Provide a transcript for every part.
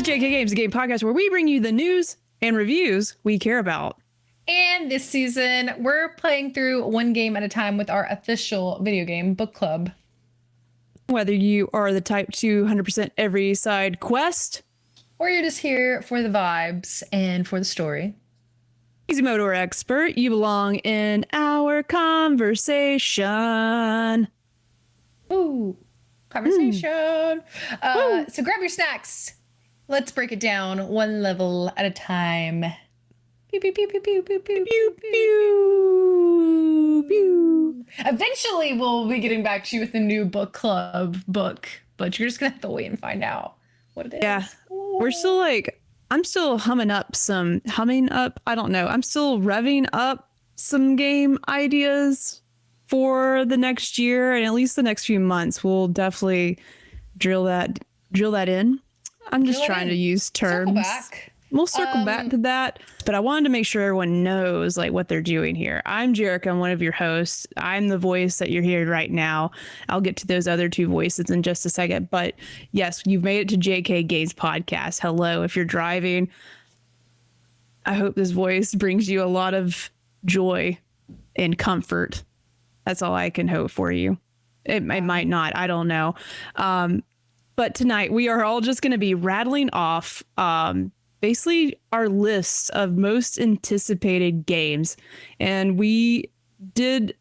JK Games, the game podcast where we bring you the news and reviews we care about. And this season, we're playing through one game at a time with our official video game book club. Whether you are the type 200% every side quest, or you're just here for the vibes and for the story. Easy Motor expert, you belong in our conversation. Ooh, conversation. So grab your snacks. Let's break it down one level at a time. Pew, pew, pew, pew, pew, pew, pew, pew, pew, pew. Eventually, we'll be getting back to you with a new book club book, but you're just going to have to wait and find out what it is. Yeah, we're still I'm still humming up. I don't know. I'm still revving up some game ideas for the next year and at least the next few months. We'll definitely drill that in. I'm just trying to use terms. Circle back. We'll circle back to that, but I wanted to make sure everyone knows what they're doing here. I'm Jerica. I'm one of your hosts. I'm the voice that you're hearing right now. I'll get to those other two voices in just a second, but yes, you've made it to JK Games Podcast. Hello. If you're driving, I hope this voice brings you a lot of joy and comfort. That's all I can hope for you. It might not. I don't know. But tonight we are all just going to be rattling off basically our list of most anticipated games. And I did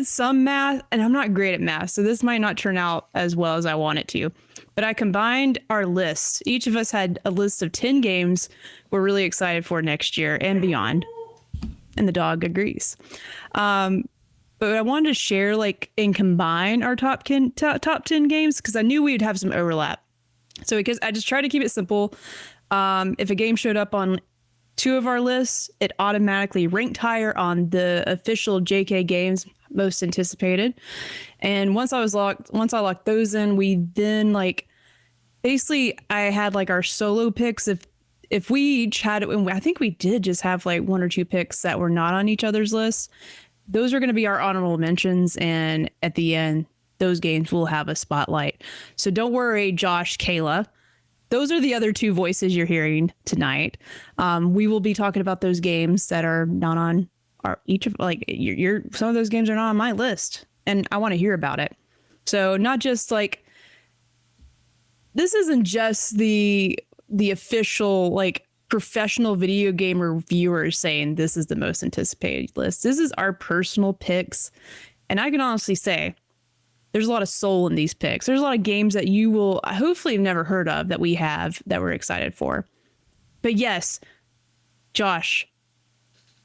some math, and I'm not great at math, so this might not turn out as well as I want it to. But I combined our lists. Each of us had a list of 10 games we're really excited for next year and beyond. And the dog agrees. But I wanted to share and combine our top 10 games because I knew we'd have some overlap. So because I just tried to keep it simple. If a game showed up on two of our lists, it automatically ranked higher on the official JK Games most anticipated. And once I locked those in, we then basically I had our solo picks. If we each had it, and I think we did just have one or two picks that were not on each other's lists. Those are going to be our honorable mentions. And at the end, those games will have a spotlight. So don't worry, Josh, Kayla. Those are the other two voices you're hearing tonight. We will be talking about those games that are not on some of those games are not on my list, and I want to hear about it. So not just this isn't just the official professional video game reviewers saying this is the most anticipated list. This is our personal picks, and I can honestly say there's a lot of soul in these picks. There's a lot of games that you will hopefully have never heard of that we have that we're excited for. But yes, Josh,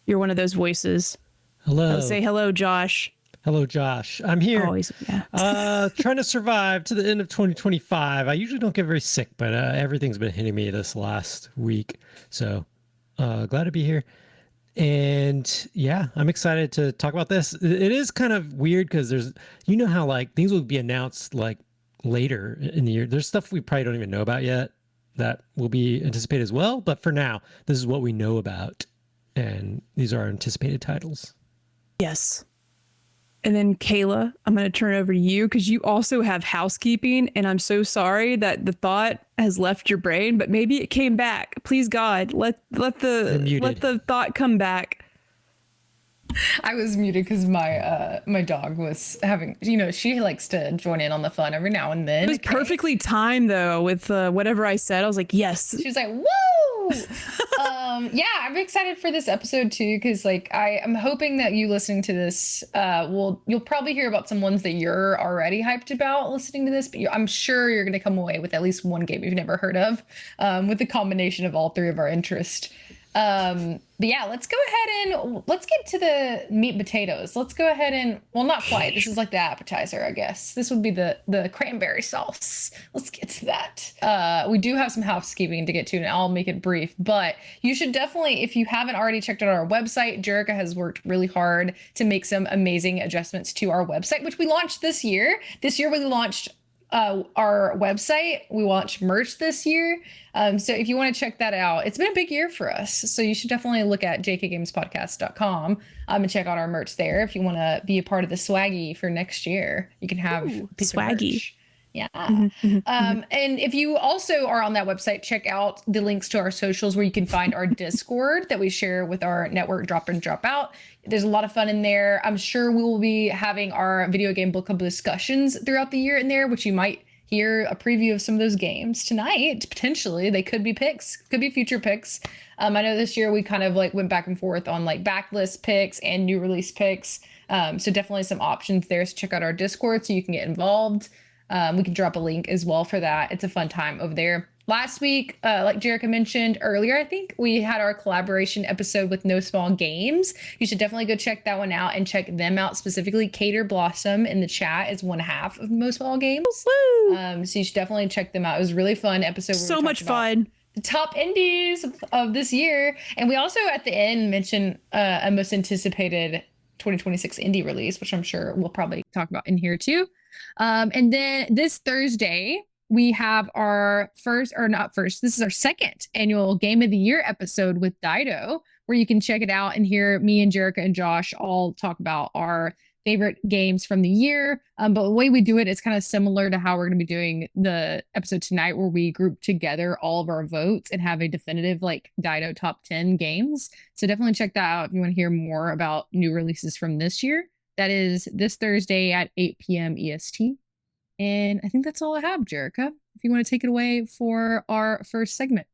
you're one of those voices. Hello. Say hello, Josh. Hello, Josh. I'm here. Always, yeah. Trying to survive to the end of 2025. I usually don't get very sick, but everything's been hitting me this last week. So glad to be here. And yeah, I'm excited to talk about this. It is kind of weird because there's, how things will be announced later in the year. There's stuff we probably don't even know about yet that will be anticipated as well. But for now, this is what we know about. And these are our anticipated titles. Yes. And then Kayla, I'm going to turn it over to you because you also have housekeeping. And I'm so sorry that the thought has left your brain, but maybe it came back. Please, God, let the thought come back. I was muted because my dog was having, she likes to join in on the fun every now and then. It was perfectly timed though with whatever I said. I was like, yes. She was like, woo! Yeah, I'm excited for this episode too because I'm hoping that you listening to this, you'll probably hear about some ones that you're already hyped about listening to this, but I'm sure you're going to come away with at least one game you've never heard of, with the combination of all three of our interest. But yeah, let's go ahead and let's get to the meat and potatoes. Let's go ahead and, well, not quite. This is the appetizer, I guess. This would be the cranberry sauce. Let's get to that. We do have some housekeeping to get to, and I'll make it brief. But you should definitely, if you haven't already checked out our website, Jerica has worked really hard to make some amazing adjustments to our website, which we launched this year. This year we launched our website. We launched merch this year. So if you want to check that out, it's been a big year for us. So you should definitely look at jkgamespodcast.com and check out our merch there. If you want to be a part of the swaggy for next year, you can have a piece of swaggy. merch. Yeah. Mhm. And if you also are on that website, check out the links to our socials where you can find our Discord that we share with our network drop in, drop out. There's a lot of fun in there. I'm sure we will be having our video game book club discussions throughout the year in there, which you might hear a preview of some of those games tonight. Potentially, they could be picks, could be future picks. I know this year we kind of like went back and forth on like backlist picks and new release picks. So definitely some options there. So check out our Discord so you can get involved. We can drop a link as well for that. It's a fun time over there. Last week, like Jerica mentioned earlier, I think we had our collaboration episode with No Small Games. You should definitely go check that one out and check them out specifically. Cater Blossom in the chat is one half of No Small Games. So you should definitely check them out. It was a really fun episode. So much fun. The top indies of this year. And we also at the end mentioned a most anticipated 2026 indie release, which I'm sure we'll probably talk about in here too. And then this Thursday, we have our this is our second annual Game of the Year episode with Dido, where you can check it out and hear me and Jerica and Josh all talk about our favorite games from the year. But the way we do it is kind of similar to how we're going to be doing the episode tonight, where we group together all of our votes and have a definitive like Dido top 10 games. So definitely check that out if you want to hear more about new releases from this year. That is this Thursday at 8 p.m. EST. And I think that's all I have, Jerica. If you want to take it away for our first segment.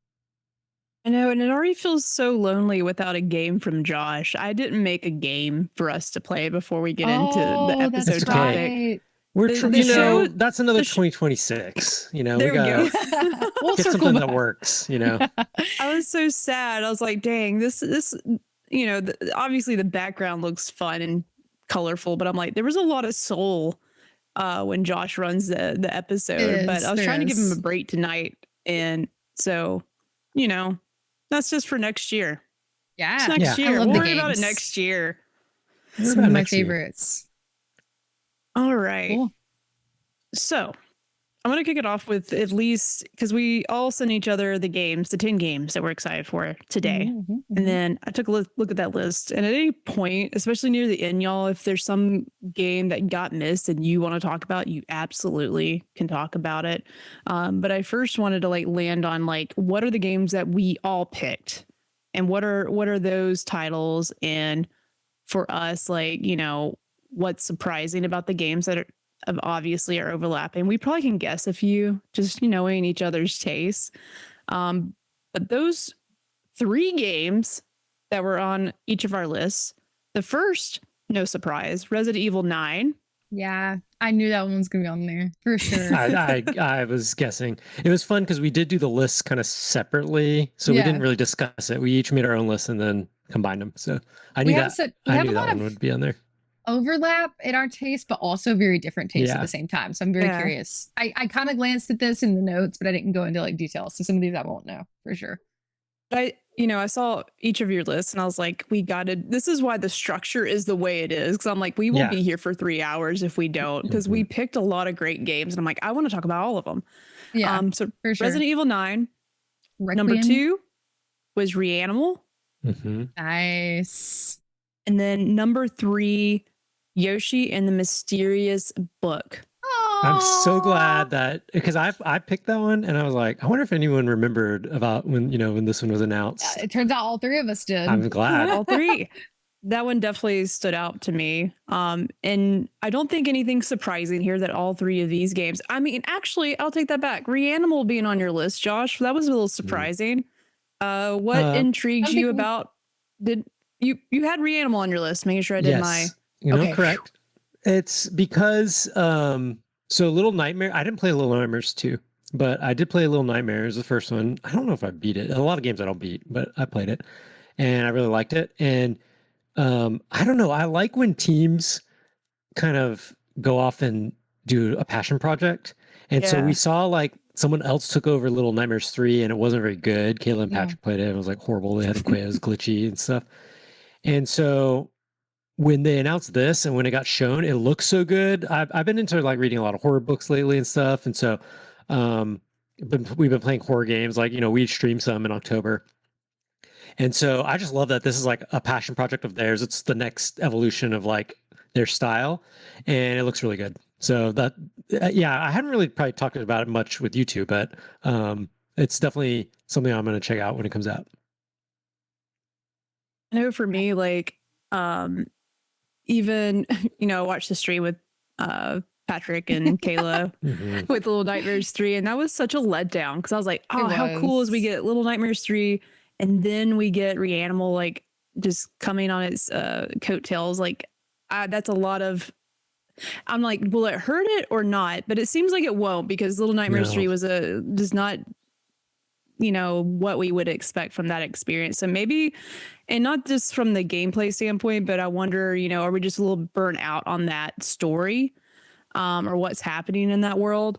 I know, and it already feels so lonely without a game from Josh. I didn't make a game for us to play before we get into the episode that's topic. right. We're The show- that's another 2026 There we we gotta go. get something that works. I was so sad. I was like, dang, this obviously the background looks fun and colorful, but I'm like, there was a lot of soul when Josh runs the episode. But I was trying to give him a break tonight, and so that's just for next year. Yeah, it's next year. I love We'll the worry about it games. next year. Some of my favorites. All right. Cool. So I'm going to kick it off with, at least because we all sent each other the 10 games that we're excited for today. And then I took a look at that list. And at any point, especially near the end, y'all, if there's some game that got missed and you want to talk about, you absolutely can talk about it. But I first wanted to land on what are the games that we all picked, and what are those titles, and for us, what's surprising about the games that obviously are overlapping. We probably can guess a few, just knowing each other's tastes. But those 3 games that were on each of our lists, the first, no surprise, Resident Evil 9. Yeah, I knew that one was gonna be on there for sure. I was guessing. It was fun because we did do the lists kind of separately, so we didn't really discuss it. We each made our own lists and then combined them. So I knew that one would be on there. Overlap in our taste, but also very different tastes at the same time. So I'm very curious. I kind of glanced at this in the notes, but I didn't go into details. So some of these I won't know for sure. But I saw each of your lists and I was like, this is why the structure is the way it is. Cause I'm like, we will be here for 3 hours if we don't, because we picked a lot of great games and I'm like, I want to talk about all of them. Yeah. So for sure. Resident Evil 9, Requiem. number 2 was Reanimal. Nice. And then number 3, Yoshi and the Mysterious Book. I'm so glad that, because I picked that one and I was like, I wonder if anyone remembered about when this one was announced. It turns out all 3 of us did. I'm glad. All 3. That one definitely stood out to me. And I don't think anything's surprising here that all 3 of these games, I mean, actually, I'll take that back. Reanimal being on your list, Josh, that was a little surprising. What intrigued you about, did you had Reanimal on your list, making sure I did my... Correct. It's because so Little Nightmare, I didn't play Little Nightmares 2, but I did play Little Nightmares, the first one. I don't know if I beat it. A lot of games I don't beat, but I played it and I really liked it. And I don't know, I like when teams kind of go off and do a passion project. And so we saw someone else took over Little Nightmares 3 and it wasn't very good. Kayla and Patrick played it. It was horrible. They had to quit. It was glitchy and stuff. And so when they announced this and when it got shown, it looks so good. I've been into reading a lot of horror books lately and stuff. And so we've been playing horror games. We streamed some in October. And so I just love that this is a passion project of theirs. It's the next evolution of their style and it looks really good. So yeah, I hadn't really probably talked about it much with you two, but it's definitely something I'm going to check out when it comes out. I know for me, like, even, I watched the stream with Patrick and Kayla Mhm. with Little Nightmares 3, and that was such a letdown because I was like, oh, how cool is we was. get Little Nightmares 3, and then we get Reanimal, like, just coming on its coattails. Like, that's a lot of. I'm like, will it hurt it or not? But it seems like it won't because Little Nightmares No. 3 does not, what we would expect from that experience. So maybe, and not just from the gameplay standpoint, but I wonder, are we just a little burnt out on that story, or what's happening in that world?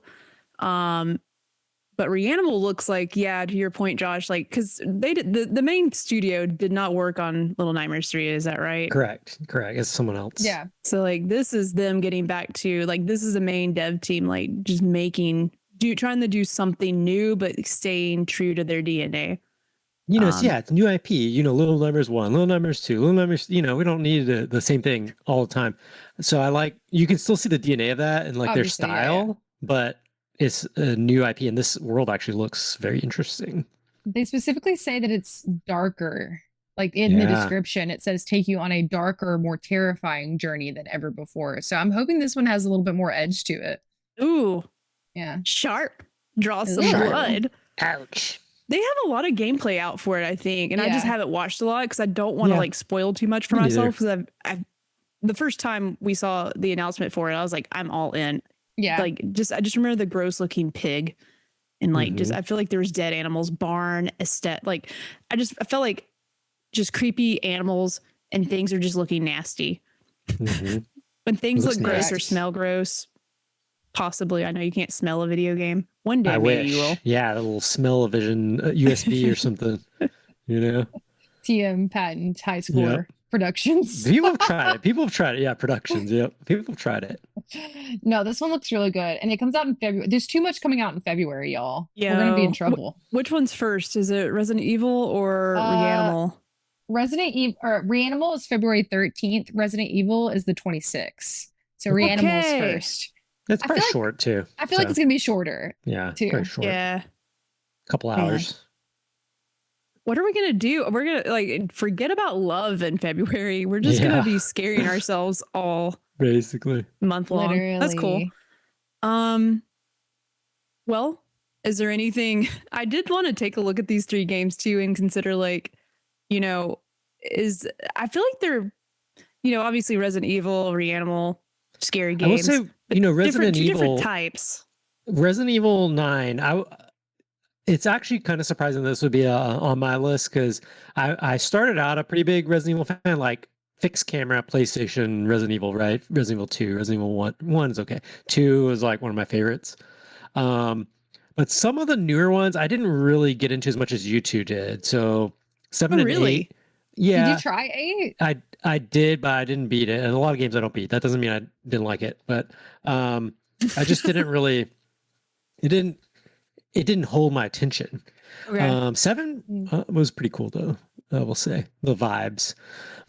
But Reanimal looks like, yeah, to your point, Josh, like, because they did the main studio did not work on Little Nightmares 3, is that right? Correct. It's someone else. Yeah. So like this is them getting back to, like, this is the main dev team, like, just trying to do something new but staying true to their DNA. It's new IP. Little Nightmares 1, Little Nightmares 2, Little Nightmares. We don't need the same thing all the time. So you can still see the DNA of that and like Obviously, their yeah, style, but it's a new IP, and this world actually looks very interesting. They specifically say that it's darker. Like in the Yeah. description, it says take you on a darker, more terrifying journey than ever before. So I'm hoping this one has a little bit more edge to it. Ooh, Yeah. sharp. Draw some Sharp. blood. Ouch. They have a lot of gameplay out for it, I think, and I just Yeah. haven't watched a lot because I don't want to Yeah. like spoil too much for Me neither. myself. Because I've the first time we saw the announcement for it, I was like, I'm all in. Yeah. Like, I just remember the gross looking pig, and like just I feel like there was dead animals, barn, estet. Like I felt like just creepy animals and things are just looking nasty. Mhm. When things Looks look gross or nasty. smell gross, possibly. I know you can't smell a video game. One day I maybe wish. you will. Yeah, a little smell-o-vision USB or something. TM patent high score productions. People have tried it. Yeah, productions. Yep. People have tried it. No, this one looks really good. And it comes out in February. There's too much coming out in February, y'all. Yeah. We're gonna be in trouble. Which one's first? Is it Resident Evil or Reanimal? Resident Evil or Reanimal is February 13th. Resident Evil is the 26th. So Reanimal is Okay. first. It's I pretty feel like- short too. I feel like it's gonna be shorter. Yeah, too. pretty short. Yeah. Couple Man. hours. What are we gonna do? We're gonna like forget about love in February. We're just gonna Yeah. be scaring ourselves all Basically. month long. Literally. That's cool. Well, is there anything I did want to take a look at these 3 games too and consider, like, I feel like they're, obviously Resident Evil, Reanimal, scary games. I will say, but Resident two Evil, different types. Resident Evil 9, it's actually kind of surprising this would be on my list because I started out a pretty big Resident Evil fan, like fixed camera, PlayStation, Resident Evil, right? Resident Evil 2, Resident Evil 1. 1 is okay. 2 is like one of my favorites. But some of the newer ones I didn't really get into as much as you two did. So 7 and really? 8. Yeah. Did you try 8? I did, but I didn't beat it. And a lot of games I don't beat. That doesn't mean I didn't like it. But I just didn't really it didn't hold my attention. Okay. 7 was pretty cool though, I will say. The vibes.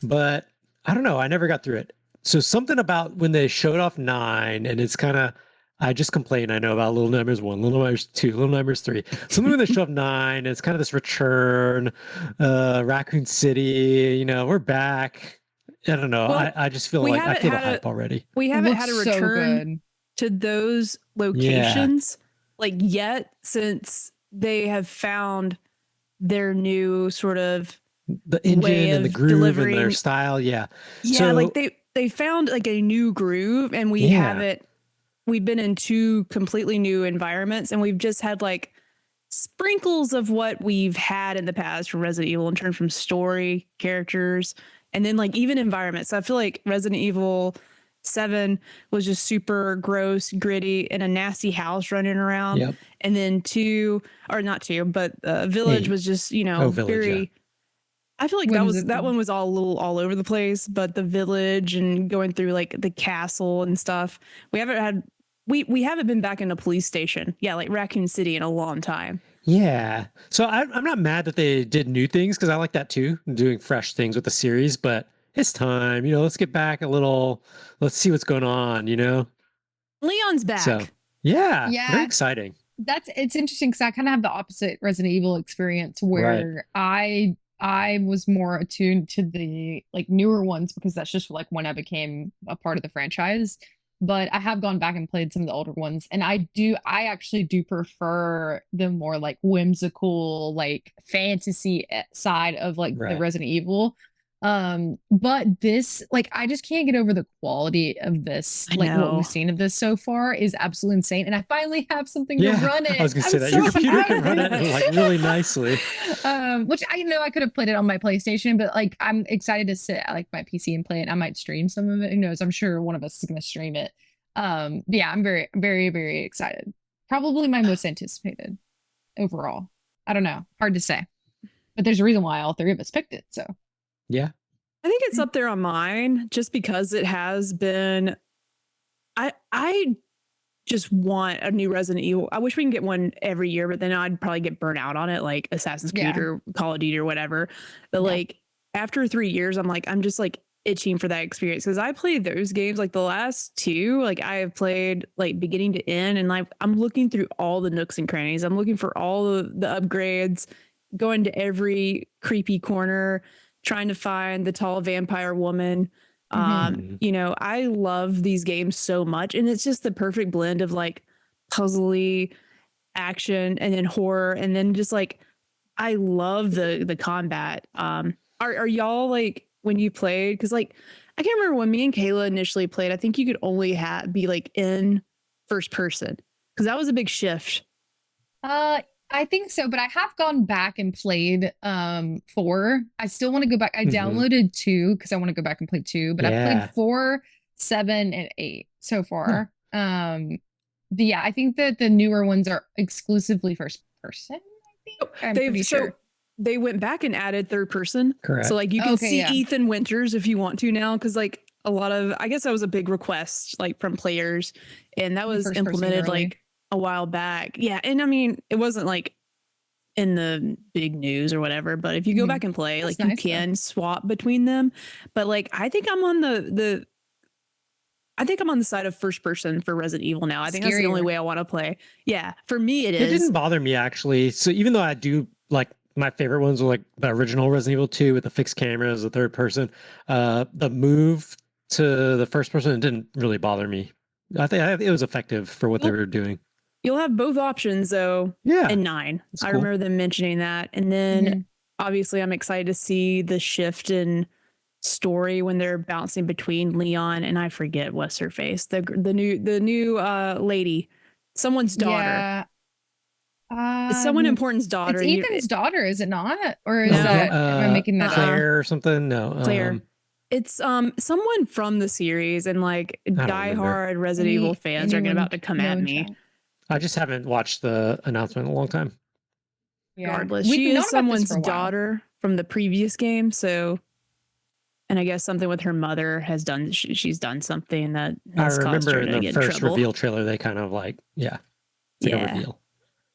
But I don't know, I never got through it. So something about when they showed off 9 and it's kind of I just complain, I know, about Little Nightmares 1, Little Nightmares 2, Little Nightmares 3. Something when they show up 9, it's kind of this return, Raccoon City, we're back. I don't know. Well, I just feel like I feel the hype already. We haven't had a Looks so return to those locations like yet since they have found their new sort of The engine way and the of groove delivering. and their style, yeah. Yeah, So, like they found like a new groove, and we Yeah. haven't. We've been in 2 completely new environments, and we've just had like sprinkles of what we've had in the past from Resident Evil in terms from story, characters, and then like even environments. So I feel like Resident Evil 7 was just super gross, gritty, and a nasty house running around. Yep. And then 2, or not 2, but Village 8. was just, Village, very. yeah. I feel like What is it? that one was all a little all over the place, but the village and going through like the castle and stuff. We haven't been back in a police station. Yeah, like Raccoon City in a long time. Yeah. So I'm not mad that they did new things because I like that too, doing fresh things with the series, but it's time, let's get back a little, let's see what's going on, Leon's back. So yeah, Yeah. very exciting. It's interesting because I kind of have the opposite Resident Evil experience where I was more attuned to the like newer ones because that's just like when I became a part of the franchise. But I have gone back and played some of the older ones, and I actually do prefer the more like whimsical, like fantasy side of like the Right. Resident Evil. But this, like, I just can't get over the quality of this. I Like what know. we've seen of this so far is absolutely insane, and I finally have something to run it. I was gonna say I'm that so your computer can run it excited. like really nicely. Which I know I could have played it on my PlayStation, but like I'm excited to sit at like my PC and play it. I might stream some of it. Who knows? I'm sure one of us is gonna stream it. Yeah, I'm very, very, very excited. Probably my most anticipated overall. I don't know. Hard to say. But there's a reason why all three of us picked it. So Yeah. I think it's up there on mine just because it has been. I just want a new Resident Evil. I wish we can get one every year, but then I'd probably get burnt out on it, like Assassin's Creed or Call of Duty or whatever. But like after 3 years, I'm just like itching for that experience because I played those games like the last two. Like I have played like beginning to end, and like I'm looking through all the nooks and crannies. I'm looking for all the upgrades, going to every creepy corner, trying to find the tall vampire woman. You know, I love these games so much, and it's just the perfect blend of like puzzly action and then horror, and then just like I love the combat. Are y'all like when you played? Because like I can't remember when me and Kayla initially played. I think you could only be like in first person because that was a big shift. I think so, but I have gone back and played 4. I still want to go back. I downloaded 2 because I want to go back and play 2, but I played 4, 7, and 8 so far. But yeah, I think that the newer ones are exclusively first person. I think I'm pretty sure. They went back and added third person. Correct. So like you can see Ethan Winters if you want to now, because like a lot of, I guess that was a big request like from players, and that was implemented like a while back. Yeah. And I mean, it wasn't like in the big news or whatever, but if you go back and play, like you can swap between them. But like I think I'm on the side of first person for Resident Evil now. I think that's the only way I want to play. Yeah. For me it is. It didn't bother me actually. So even though I do like my favorite ones were like the original Resident Evil 2 with the fixed cameras, the third person, the move to the first person, it didn't really bother me. I think it was effective for what they were doing. You'll have both options though. Yeah. In 9. That's I cool. remember them mentioning that. And then obviously I'm excited to see the shift in story when they're bouncing between Leon and I forget what's her face. The new lady. Someone's daughter. Yeah. It's someone important's daughter. It's Ethan's daughter, is it not? Or is that am I making that Claire or something? No. Claire. It's someone from the series, and like diehard Resident Evil fans are about to come at me. I just haven't watched the announcement in a long time. Regardless, she is someone's daughter from the previous game, so. And I guess something with her mother has done. She's done something that has caused her to get in trouble. I remember in the first reveal trailer, they kind of like, it's like a reveal.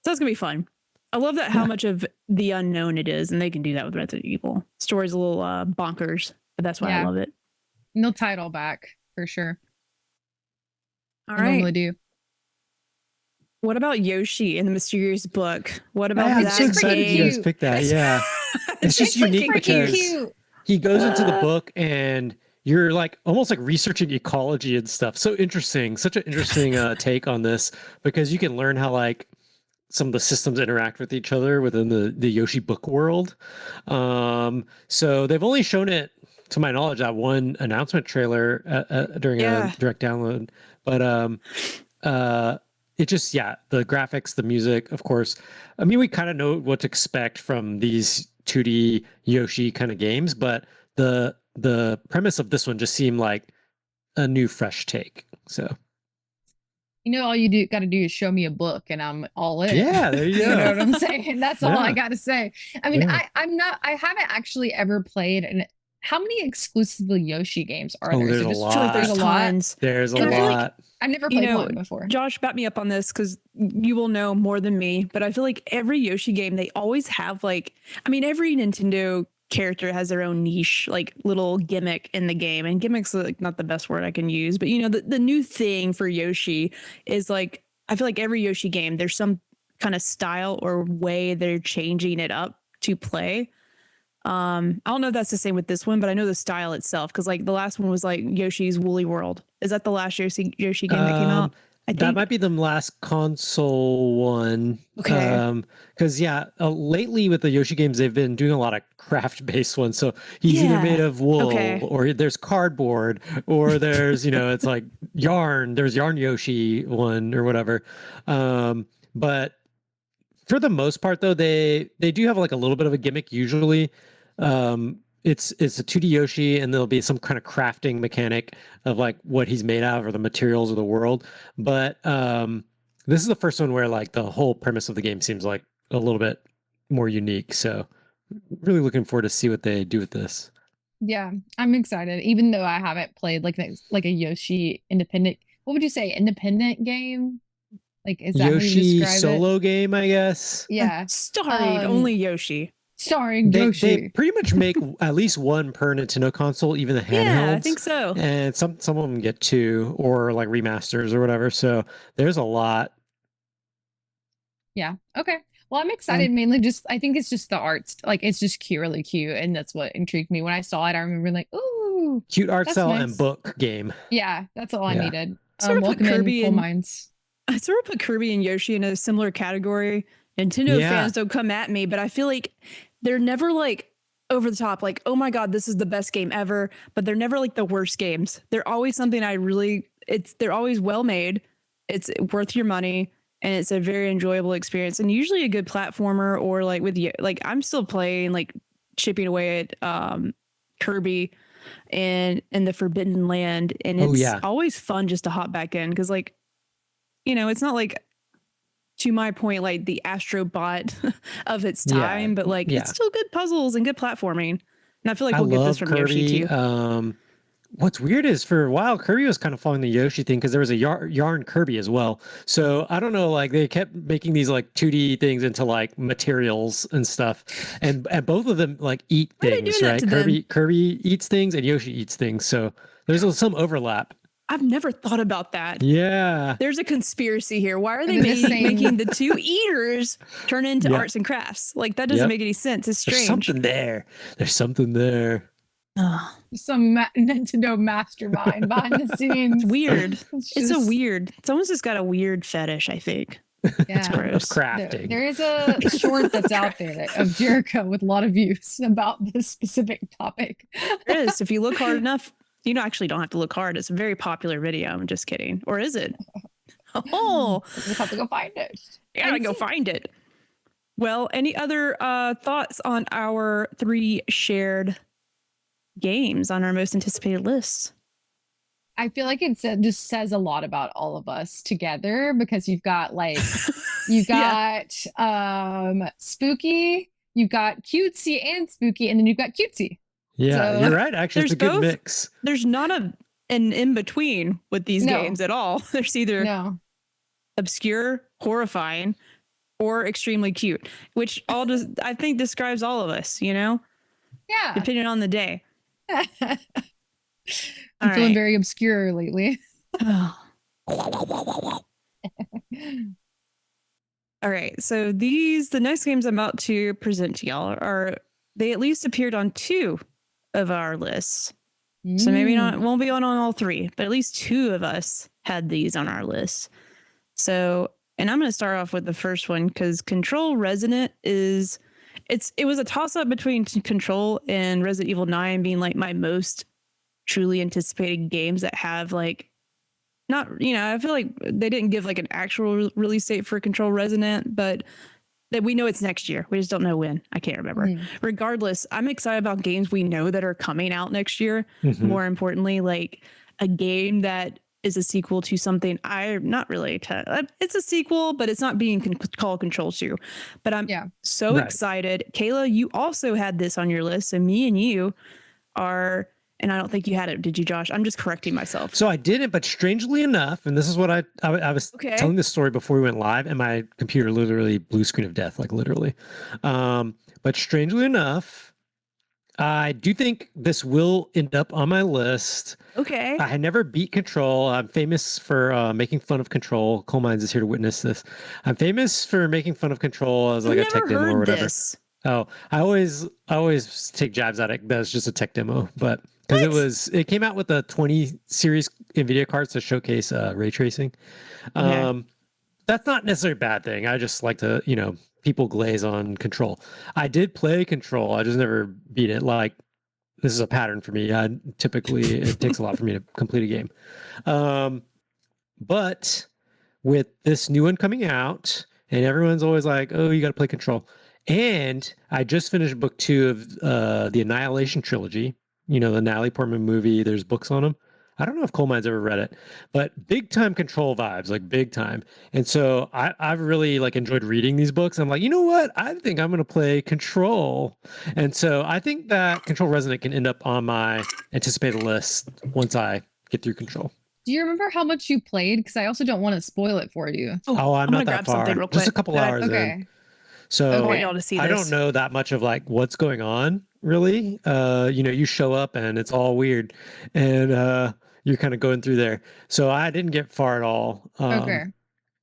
So it's gonna be fun. I love that how much of the unknown it is, and they can do that with Resident Evil. Story's a little bonkers, but that's why I love it. And they'll tie it all back for sure. All right. Normally do. What about Yoshi in the Mysterious Book? What about that? I'm so excited you guys picked that. Yeah, it's just unique because he goes into the book and you're like almost like researching ecology and stuff. So interesting, such an interesting take on this because you can learn how like some of the systems interact with each other within the Yoshi book world. So they've only shown it, to my knowledge, that one announcement trailer during a direct download. But it just, the graphics, the music, of course. I mean, we kind of know what to expect from these 2D Yoshi kind of games, but the premise of this one just seemed like a new, fresh take. So, you know, all you got to do is show me a book, and I'm all in. Yeah, there you go. You know what I'm saying? That's all I got to say. I mean, I haven't actually ever played an. How many exclusively Yoshi games are there? There's a lot. There's tons. There's a lot. I've never played one before. Josh, back me up on this because you will know more than me, but I feel like every Yoshi game, they always have like, I mean, every Nintendo character has their own niche, like little gimmick in the game. And gimmicks like not the best word I can use, but you know, the new thing for Yoshi is like, I feel like every Yoshi game, there's some kind of style or way they're changing it up to play. I don't know if that's the same with this one, but I know the style itself because like the last one was like Yoshi's Woolly World. Is that the last Yoshi game that came out? I think that might be the last console one. Okay. Because lately with the Yoshi games, they've been doing a lot of craft-based ones. So he's either made of wool, Okay. or there's cardboard, or there's it's like yarn. There's Yarn Yoshi one or whatever. But for the most part, though, they do have like a little bit of a gimmick usually. It's a 2D Yoshi, and there'll be some kind of crafting mechanic of like what he's made out of or the materials of the world. But this is the first one where like the whole premise of the game seems like a little bit more unique. So really looking forward to see what they do with this. Yeah, I'm excited. Even though I haven't played like a Yoshi independent, what would you say, independent game? Like, is that Yoshi how you describe solo game, I guess. Yeah. Starring only Yoshi. Starring They Yoshi. pretty much make at least one per Nintendo console, even the handhelds. Yeah, I think so. And some of them get two or like remasters or whatever. So there's a lot. Yeah. Okay. Well, I'm excited mainly I think it's just the arts. Like, it's just cute, really cute. And that's what intrigued me. When I saw it, I remember like, ooh. Cute art style nice. and book game. Yeah, that's all I needed. Sort of welcome put Kirby in, Cool Minds. I sort of put Kirby and Yoshi in a similar category. Nintendo fans don't come at me, but I feel like they're never like over the top, like, oh my God, this is the best game ever. But they're never like the worst games. They're always something they're always well made. It's worth your money. And it's a very enjoyable experience. And usually a good platformer, or like I'm still playing, like chipping away at Kirby and in the Forbidden Land. And it's always fun just to hop back in. Cause like, it's not like, to my point, like the Astro Bot of its time, but like it's still good puzzles and good platforming. And I feel like we'll get this from Kirby. Yoshi too. What's weird is for a while, Kirby was kind of following the Yoshi thing because there was a yarn Kirby as well. So I don't know, like they kept making these like 2D things into like materials and stuff. And both of them like eat things, right? Kirby eats things and Yoshi eats things. So there's some overlap. I've never thought about that. Yeah. There's a conspiracy here. Why are they making the two eaters turn into arts and crafts? Like, that doesn't make any sense. It's strange. There's something there. Some Nintendo mastermind behind the scenes. It's weird. It's almost just got a weird fetish, I think. Yeah. It's gross. Crafting. There is a short that's out there of Jericho with a lot of views about this specific topic. There is. If you look hard enough, you actually don't have to look hard. It's a very popular video. I'm just kidding. Or is it? Oh, we'll have to go find it. Yeah, gotta go find it. Well, any other thoughts on our 3 shared games on our most anticipated lists? I feel like it just says a lot about all of us together, because you've got like spooky, you've got cutesy and spooky, and then you've got cutesy. Yeah, so, you're right. Actually, it's a good mix. There's not an in between with these games at all. There's either obscure, horrifying, or extremely cute, which I think describes all of us, Yeah. Depending on the day. I'm feeling very obscure lately. All right. So the next games I'm about to present to y'all they at least appeared on 2 of our lists. So maybe won't be on all 3, but at least 2 of us had these on our list. So, and I'm going to start off with the first one because Control Resonant it was a toss up between Control and Resident Evil 9 being like my most truly anticipated games that have like not, I feel like they didn't give like an actual release date for Control Resonant, but that we know it's next year. We just don't know when. I can't remember. Regardless, I'm excited about games we know that are coming out next year. More importantly, like a game that is a sequel to something it's a sequel, but it's not being called Control 2. But I'm so excited. Kayla, you also had this on your list. So me and you are, and I don't think you had it. Did you, Josh? I'm just correcting myself. So I didn't, but strangely enough, and this is what I was telling this story before we went live, and my computer literally blue screen of death, like literally. But strangely enough, I do think this will end up on my list. Okay. I had never beat Control. I'm famous for making fun of Control. Coal Mines is here to witness this. I'm famous for making fun of Control as like I've a tech never demo or heard whatever. this. Oh, I always take jabs at it. That's just a tech demo, but because What? it came out with a 20 series NVIDIA cards to showcase ray tracing. Okay. That's not necessarily a bad thing. I just like to, people glaze on Control. I did play Control. I just never beat it. Like this is a pattern for me. Typically it takes a lot for me to complete a game. But with this new one coming out, and everyone's always like, "Oh, you got to play Control." And I just finished book 2 of the Annihilation trilogy. You know, the Natalie Portman movie. There's books on them. I don't know if Coal Mine's ever read it, but big time Control vibes, like big time. And so I've really like enjoyed reading these books. I'm like, you know what? I think I'm going to play Control. And so I think that Control Resonant can end up on my anticipated list once I get through Control. Do you remember how much you played? Because I also don't want to spoil it for you. Oh, I'm not that far. Real Just a quick. couple hours in. Okay. So I want y'all to see I this. don't know that much of like what's going on really. You show up and it's all weird, and you're kind of going through there. So I didn't get far at all. Okay.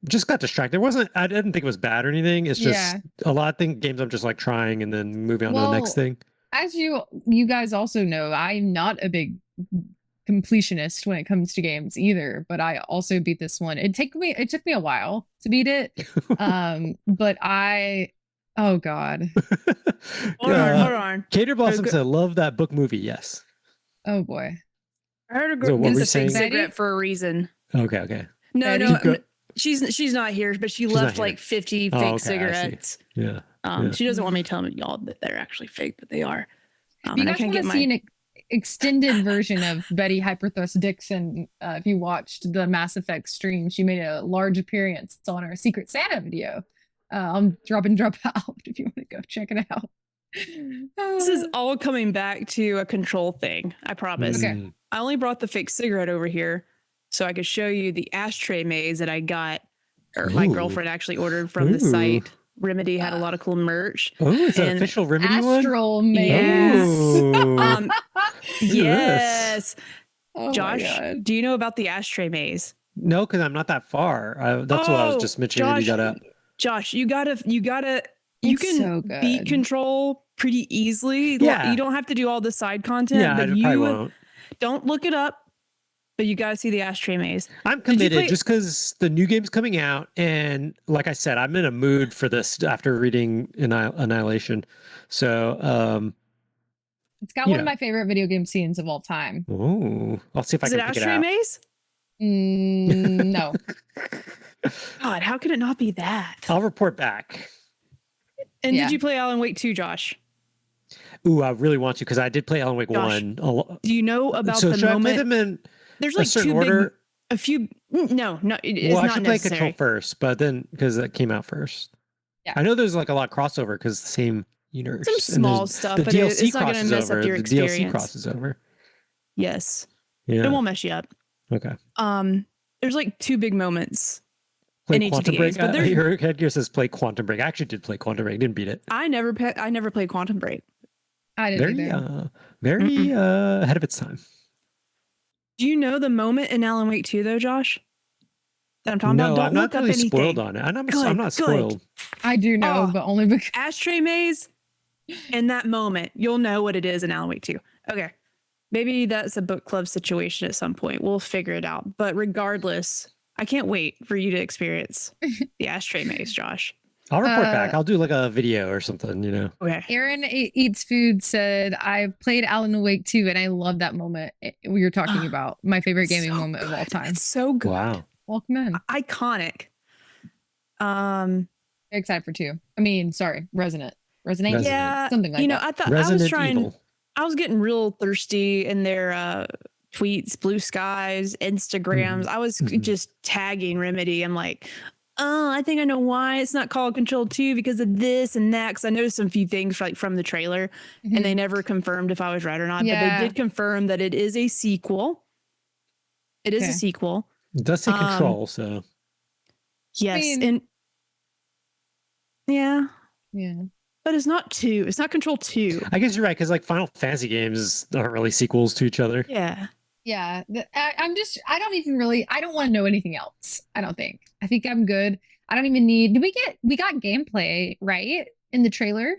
Just got distracted. I didn't think it was bad or anything. It's just Yeah. a lot of games I'm just like trying and then moving on to the next thing. As you guys also know, I'm not a big completionist when it comes to games either, but I also beat this one. It took me a while to beat it. But oh god. Hold on. Cater Blossom said, "Love that book movie." Yes. Oh boy. I heard a So girl what were gets you a fake saying? cigarette for a reason. Okay. Betty? No, she's not here, but she left not here. like 50 Oh, fake okay, I see. cigarettes. Yeah. She doesn't want me telling y'all that they're actually fake, but they are. If you guys want to see an extended version of Betty Hyperthrust Dixon, if you watched the Mass Effect stream, she made a large appearance on our Secret Santa video. On Drop In Drop Out, if you want to go check it out. This is all coming back to a Control thing, I promise. Okay. I only brought the fake cigarette over here so I could show you the ashtray maze that I got, or my girlfriend actually ordered from the site. Remedy had a lot of cool merch. Oh, it's an official Remedy Astral one? Maze. Yes. Oh Josh, do you know about the ashtray maze? No, because I'm not that far. That's what I was just mentioning when you got up. Josh, you can so beat Control pretty easily. Yeah. You don't have to do all the side content. Yeah, but I probably won't. Don't look it up. But you got to see the ashtray maze. I'm committed just because the new game's coming out. And like I said, I'm in a mood for this after reading Annihilation. So, it's got one of my favorite video game scenes of all time. Oh, I'll see if I can pick it out. Ashtray maze? No. God, how could it not be that? I'll report back. And did you play Alan Wake 2, Josh? Ooh, I really want to because I did play Alan Wake Josh, 1. Do you know about so the should moment? I play them in There's like certain two order? a few. No, it's well, I not should play necessary. Control first, but then because that came out first. Yeah. I know there's like a lot of crossover because the same universe. Some small stuff, the but DLC it's not going to mess over. up your The experience. DLC crosses over. Yes. Yeah. It won't mess you up. Okay. There's like two big moments Play in each Quantum of the games, Break. but there's Your headgear says play Quantum Break. I actually did play Quantum Break. Didn't beat it. I never played Quantum Break. I didn't Very ahead of its time. Do you know the moment in Alan Wake 2 though, Josh? That I'm talking about? Don't I'm not look up really anything. spoiled on it. I'm not spoiled. I do know, but only because ashtray maze. In that moment, you'll know what it is in Alan Wake 2. Okay. Maybe that's a book club situation at some point. We'll figure it out. But regardless, I can't wait for you to experience the ashtray maze, Josh. I'll report back. I'll do like a video or something, Okay. Aaron Eats Food said, I played Alan Wake 2 and I love that moment we were talking about. My favorite gaming moment of all time. It's so good. Wow. Welcome in. Iconic. Very excited for 2. I mean, sorry, Resonant. Yeah. Something like that. I thought Resident I was trying. Evil. I was getting real thirsty in their tweets, blue skies, Instagrams. I was just tagging Remedy. I'm like, oh, I think I know why it's not called Control 2 because of this and that. Because I noticed some few things like from the trailer, and they never confirmed if I was right or not. Yeah. But they did confirm that it is a sequel. It is a sequel. It does say Control, so yes, I mean, and yeah. but it's not 2. It's not Control 2. I guess you're right, because like Final Fantasy games aren't really sequels to each other. Yeah. Yeah, I don't even really, I don't want to know anything else. I don't think. I think I'm good. I don't even need, we got gameplay, right? In the trailer?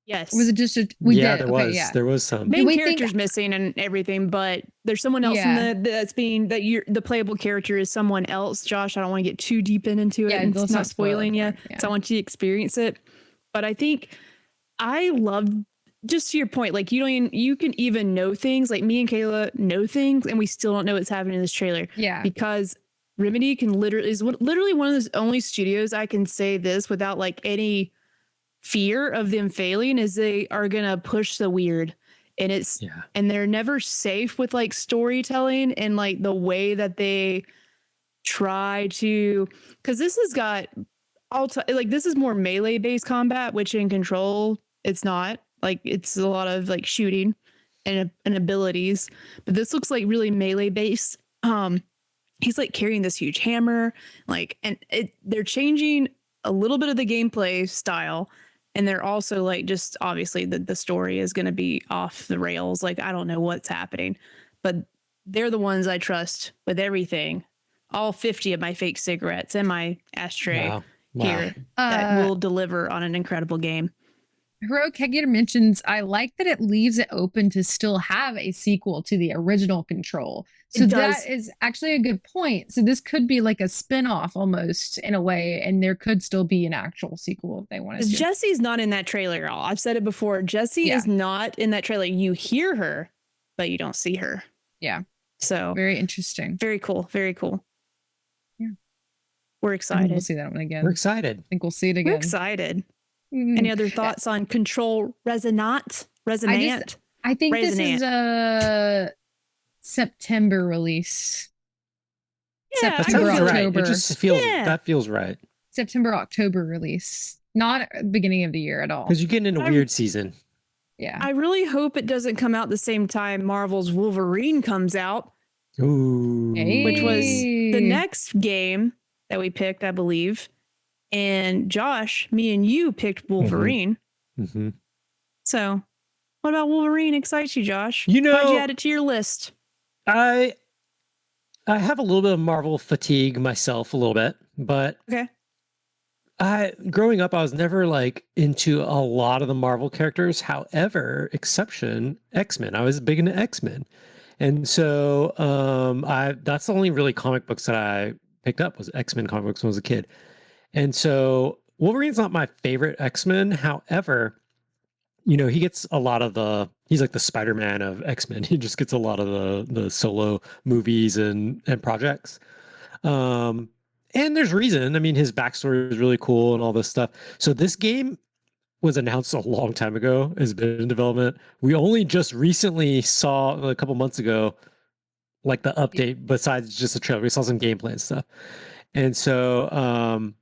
Yes. Or was it just we did? There was. There was some. Main character's missing and everything, but there's someone else in the playable character is someone else. Josh, I don't want to get too deep into it and it's not spoiling you. So I want you to experience it. But I think I love, just to your point, like you can even know things, like me and Kayla know things and we still don't know what's happening in this trailer. Yeah. Because Remedy is literally one of those only studios I can say this without like any fear of them failing, is they are going to push the weird. And and they're never safe with like storytelling and like the way that they try to, because this has got this is more melee based combat, which in Control it's not. Like it's a lot of like shooting and abilities, but this looks like really melee based. He's like carrying this huge hammer, like, and they're changing a little bit of the gameplay style, and they're also like just obviously the story is going to be off the rails. Like I don't know what's happening, but they're the ones I trust with everything. All 50 of my fake cigarettes and my ashtray here that will deliver on an incredible game. Heroic Hegator mentions, I like that it leaves it open to still have a sequel to the original Control. So that is actually a good point. So this could be like a spin-off almost in a way, and there could still be an actual sequel if they wanted to. Jesse's not in that trailer at all. I've said it before. Jessie is not in that trailer. You hear her, but you don't see her. Yeah. So very interesting. Very cool. Very cool. Yeah. We're excited. We'll see that one again. We're excited. I think we'll see it again. We're excited. Any other thoughts on Control Resonant? I think this is a September release. Yeah, September, October. Right. It just feels that feels right. September, October release, not beginning of the year at all. Because you're getting in a weird season. Yeah. I really hope it doesn't come out the same time Marvel's Wolverine comes out. Ooh. Which was the next game that we picked, I believe. And Josh, me and you picked Wolverine. Mm-hmm. So what about Wolverine excites you, Josh? You know, how'd you add it to your list? I have a little bit of Marvel fatigue myself, a little bit, but growing up, I was never like into a lot of the Marvel characters. However, exception X-Men. I was big into X-Men. And so that's the only really comic books that I picked up was X-Men comic books when I was a kid. And so Wolverine's not my favorite X-Men. However, you know, he gets a lot of he's like the Spider-Man of X-Men. He just gets a lot of the solo movies and projects. And there's reason. I mean, his backstory is really cool and all this stuff. So this game was announced a long time ago, has been in development. We only just recently saw a couple months ago, like the update, besides just the trailer. We saw some gameplay and stuff. And so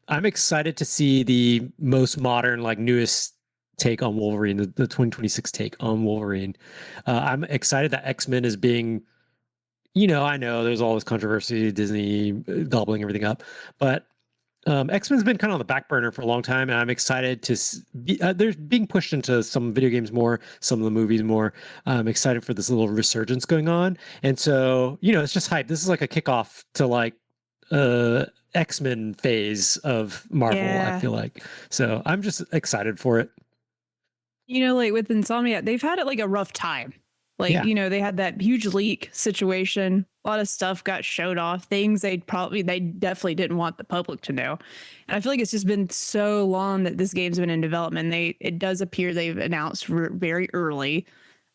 I'm excited to see the most modern, like newest take on Wolverine, the 2026 take on Wolverine. I'm excited that X-Men is being, you know, I know there's all this controversy, Disney gobbling everything up, but X-Men's been kind of on the back burner for a long time, and I'm excited to they're being pushed into some video games more, some of the movies more. I'm excited for this little resurgence going on. And so, you know, it's just hype. This is like a kickoff to like X-Men phase of Marvel, I feel like. So I'm just excited for it. You know, like with Insomniac, they've had it like a rough time. Like, you know, they had that huge leak situation. A lot of stuff got showed off, things they definitely didn't want the public to know. And I feel like it's just been so long that this game's been in development. It does appear they've announced very early.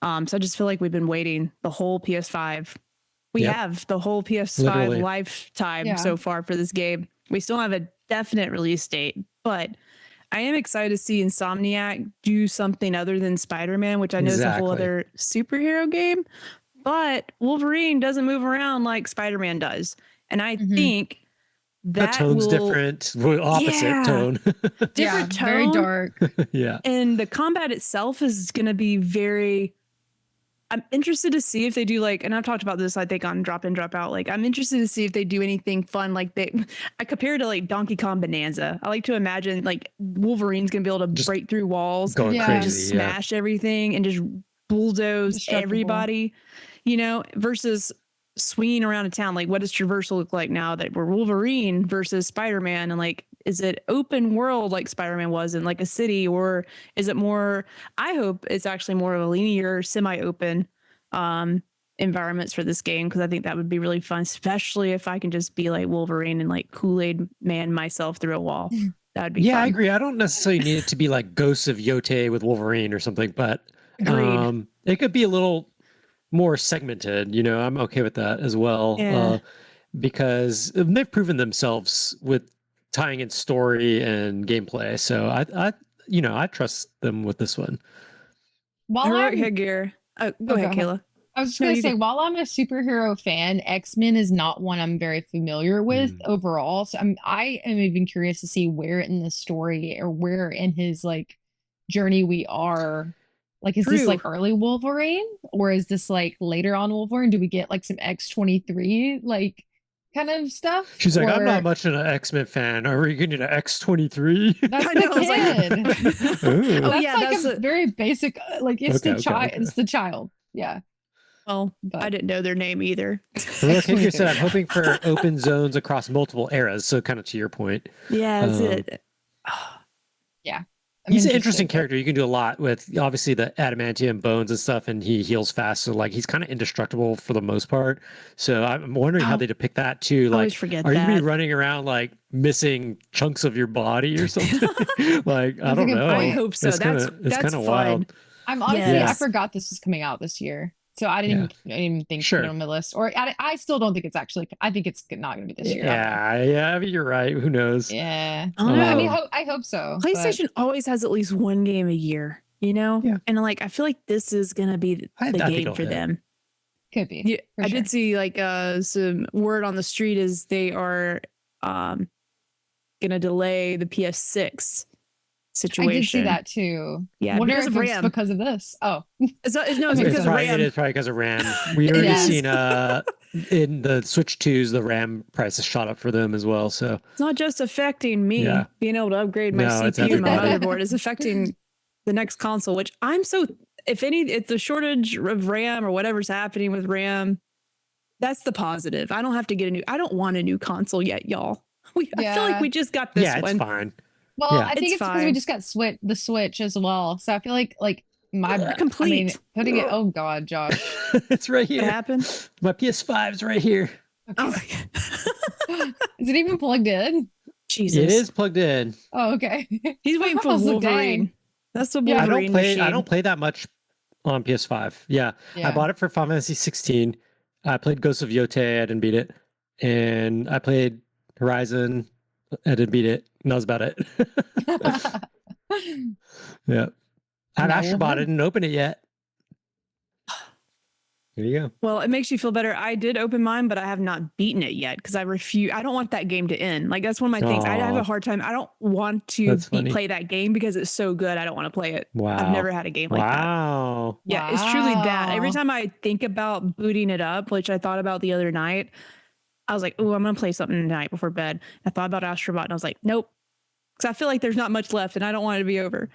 So I just feel like we've been waiting the whole PS5. We have the whole PS5 lifetime so far for this game. We still have a definite release date, but I am excited to see Insomniac do something other than Spider-Man, which I know is a whole other superhero game, but Wolverine doesn't move around like Spider-Man does. And I think that tone's different, opposite tone. Different tone. Very dark. Yeah. And the combat itself is going to be very, I'm interested to see if they do like, and I've talked about this, I think on Drop In, Drop Out. Like, I'm interested to see if they do anything fun. Like I compare it to like Donkey Kong Bonanza. I like to imagine like Wolverine's gonna be able to Just break through walls, going Yeah. just crazy. Yeah. smash everything, and just bulldoze Destructible. everybody. You know, versus swinging around a town. Like, what does traversal look like now that we're Wolverine versus Spider-Man? And like, is it open world like Spider-Man was in like a city, or is it more? I hope it's actually more of a linear, semi-open environments for this game, because I think that would be really fun, especially if I can just be like Wolverine and like Kool-Aid man myself through a wall. That would be Yeah, fun. I agree. I don't necessarily need it to be like Ghosts of Yote with Wolverine or something, but Agreed. it could be a little more segmented. You know, I'm okay with that as well. Yeah. Because they've proven themselves with tying in story and gameplay. So I trust them with this one. While Heroic I'm, headgear. Oh, go Okay. ahead, Kayla. I was just No, gonna you say, go. while I'm a superhero fan, X-Men is not one I'm very familiar with overall. So I am even curious to see where in the story or where in his like journey we are. Like, is this True. like early Wolverine, or is this like later on Wolverine? Do we get like some X-23 like kind of stuff? She's like, I'm Or- not much of an X-Men fan. Are we getting an X-23? That's I the know, I was like- kid. Ooh. Oh, That's yeah, like that's a very basic, like it's Okay, the child. okay. It's the child. Yeah. Well, But- I didn't know their name either. Heroic Headgear said, I'm Yeah. hoping for open zones across multiple eras. So kind of to your point. Yeah, that's Um, it. I'm He's an interested, interesting but- character. You can do a lot with obviously the adamantium bones and stuff, and he heals fast. So like he's kind of indestructible for the most part. So I'm wondering how Oh, they depict that too. I always Like, forget are you gonna be that. running around like missing chunks of your body or something? Like I That's a don't good know. point. I hope so. It's That's it's that's kind of fun. wild. I'm honestly, I Yes. forgot this was coming out this year. So I didn't even think to Sure. put it on my list. Or I still don't think it's actually, I think it's not going to be this year. Yeah, I mean, you're right. Who knows? Yeah. I don't know. I mean, Um, I hope so. but- PlayStation always has at least one game a year, you know? Yeah. And like, I feel like this is going to be the I think game it'll for hit. them. Could be. Yeah, for I sure. did see like some word on the street is they are going to delay the PS6 situation. I did see that too. Yeah, Wonder because if of it's RAM. because of this. Oh, No, it's Okay, because so- of It RAM. is probably because of RAM. We already Yes. seen in the Switch 2s, the RAM prices shot up for them as well. So It's not just affecting me Yeah. being able to upgrade my No, it's CPU and my everybody. motherboard. It's affecting the next console, which I'm so, if the shortage of RAM or whatever's happening with RAM, that's the positive. I don't have to get I don't want a new console yet, y'all. I feel like Yeah. we just got this yeah, it's one. fine. well, Yeah. I think It's it's because we fine. just got the Switch as well. So I feel like my, They're I mean, complete. putting it, oh God, Josh. It's right What here. happened? My PS5's right here. Oh, Okay. Is it even plugged in? Jesus. It is plugged in. Oh, okay. He's waiting for I was like, Wolverine. dang. That's the Yeah. Wolverine I machine. don't play that much on PS5. Yeah. Yeah. I bought it for Final Fantasy 16. I played Ghosts of Yote. I didn't beat it. And I played Horizon. I didn't beat it. And that was about it. Yeah. I've Now actually we'll bought know. it and opened it yet. There you go. Well, it makes you feel better. I did open mine, but I have not beaten it yet because I refuse. I don't want that game to end. Like, that's one of my things. I have Aw. a hard time. I don't want to That's funny. play that game because it's so good. I don't want to play it. Wow. I've never had a game like that. Wow. Yeah, it's truly that. Every Wow. time I think about booting it up, which I thought about the other night, I was like, "Oh, I'm gonna play something tonight before bed." I thought about Astrobot, and I was like, "Nope," because I feel like there's not much left, and I don't want it to be over.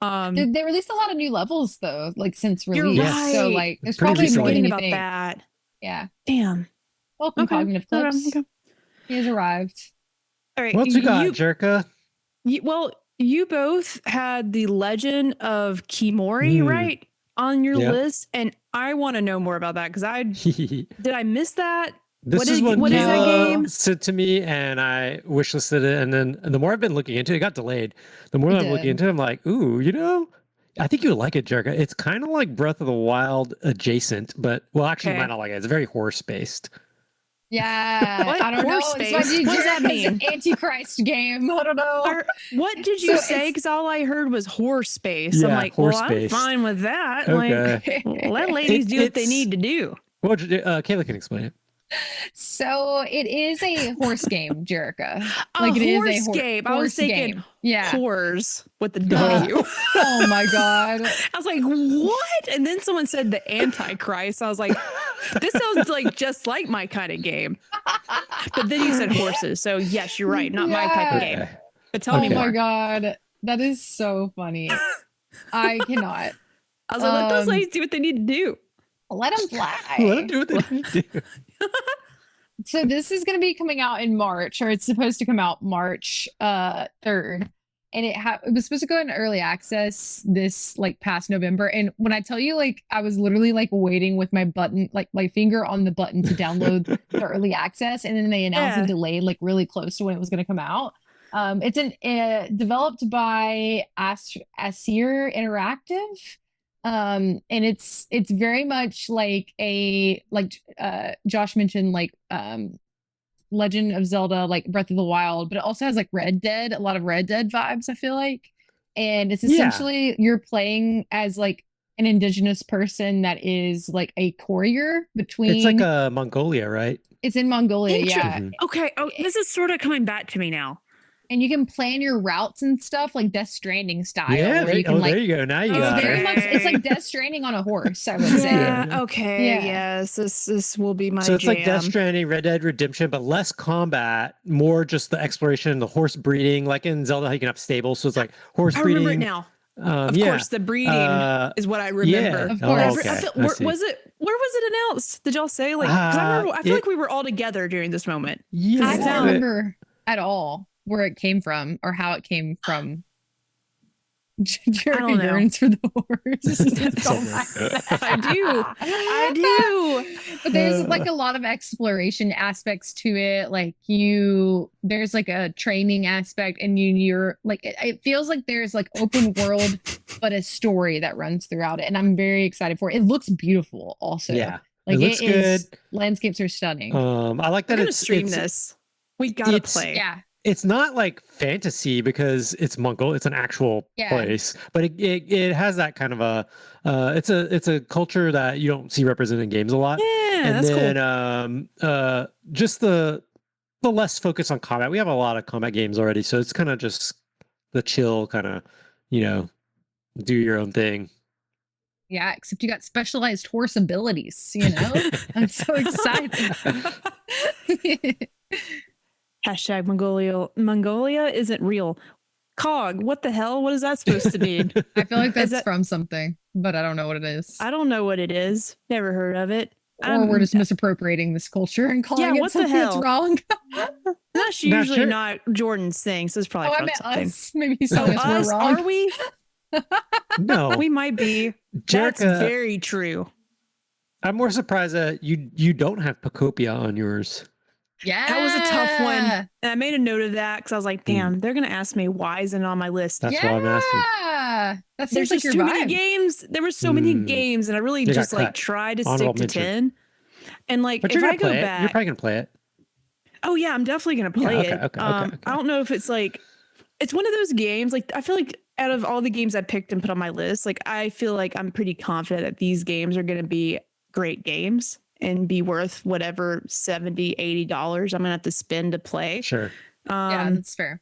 They released a lot of new levels though, like since You're release. right. So like, there's Pretty probably recently. more than Forgetting you about think. that. Yeah. Damn. Welcome, Okay. Cognitive Okay, Clips. okay. He has arrived. All right. What you got, Jerka? Well, you both had the Legend of Kimori, right, on your Yep. list, and I want to know more about that because did I miss that? This What is is- what what is that Kayla game? said to me, and I wishlisted it. And then the more I've been looking into it, it got delayed. The more It I'm looking did. into it, I'm like, ooh, I think you would like it, Jerka. It's kind of like Breath of the Wild adjacent, but well, actually, you Okay. might not like it. It's very horse based. Yeah. What? I don't know. Horse It's my space? What does that mean? Antichrist game. I don't know. What did you So say? it's- Because all I heard was horse space. I'm Yeah, like, well, horse I'm space. fine with that. Okay. Like, let ladies do what they it's- need to do. Well, Kayla can explain it. So it is a horse game, Jerica. A Like it is horse a game. I was horse thinking game. Yeah. whores with the Uh, W. oh my god. I was like, what? And then someone said the Antichrist. I was like, this sounds like just like my kind of game. But then you said horses. So yes, you're right. Not my type of Yeah. game. But tell me Oh my more. god. That is so funny. I cannot. I was like, let those Um, ladies do what they need to do. Let them fly. Let them do what they need to do. So this is going to be coming out in March, or it's supposed to come out March 3rd. And it was supposed to go in early access this like past November. And when I tell you, like, I was literally like waiting with my button, like my finger on the button to download the early access, and then they announced Yeah. a delay like really close to when it was going to come out. It's developed by Asir Interactive. And it's very much like Josh mentioned, like Legend of Zelda, like Breath of the Wild, but it also has like Red Dead, a lot of Red Dead vibes, I feel like. And it's Yeah. essentially you're playing as like an indigenous person that is like a courier between. It's like a Mongolia, right? It's in Mongolia, Interesting. yeah. Mhm. Okay. Oh, this is sort of coming back to me now. And you can plan your routes and stuff like Death Stranding style. Yeah, where you can like there you go. Now you Oh, got it's very it. much it's like Death Stranding on a horse, I would say. Yeah. Okay. Yeah. Yes. This will be my So it's jam. like Death Stranding, Red Dead Redemption, but less combat, more just the exploration, the horse breeding. Like in Zelda, how you can have stables. So it's like horse I breeding. remember it now. Of yeah. course, the breeding is what I remember. Yeah. Of Oh, course. okay. I feel, I where, see. was it? Where was it announced? Did y'all say like? 'Cause I remember. I feel like we were all together during this moment. Yeah. I It don't sounds- remember at all where it came from or how it came from. Jerry don't know. yearns for the horse. I do. I do. But there's like a lot of exploration aspects to it. Like there's like a training aspect, and you're like it feels like there's like open world, but a story that runs throughout it. And I'm very excited for it. It looks beautiful, also. Yeah. Like It looks good. Landscapes are stunning. I like We're that gonna it's stream it's, this. We gotta it's- play. Yeah. It's not like fantasy because it's Mongol. It's an actual Yeah. place, but it has that kind of a it's a culture that you don't see represented in games a lot. Yeah, And that's then cool. just the less focus on combat. We have a lot of combat games already, so it's kind of just the chill kind of, do your own thing. Yeah, except you got specialized horse abilities, you know? I'm so excited. Hashtag Mongolia isn't real. Cog, what the hell? What is that supposed to mean? I feel like that's that- from something, but I don't know what it is. I don't know what it is. Never heard of it. Or we're just misappropriating this culture and calling Yeah, it what the something that's hell? wrong. That's Not usually sure. not Jordan's thing, so it's probably Oh, I from meant something. us. Maybe he's Oh, telling us us? we're wrong. Are we? No, We might be. That's Jerica, very true. I'm more surprised that you don't have Pacopia on yours. Yeah. That was a tough one. And I made a note of that because I was like, damn, they're going to ask me why isn't it on my list. That's yeah. what I'm asking. That There's seems like just your too many vibe. games. There were so many games, and I really You got just like cut. tried to Honorable stick to mention. 10. And like, But if you're I gonna go play it. You're back, probably gonna play it. oh yeah, I'm definitely gonna play Yeah, okay, it. okay. I don't know if it's like, it's one of those games. Like, I feel like out of all the games I picked and put on my list, like I feel like I'm pretty confident that these games are gonna be great games and be worth whatever $70, $80 I'm gonna have to spend to play. Sure. Yeah, that's fair.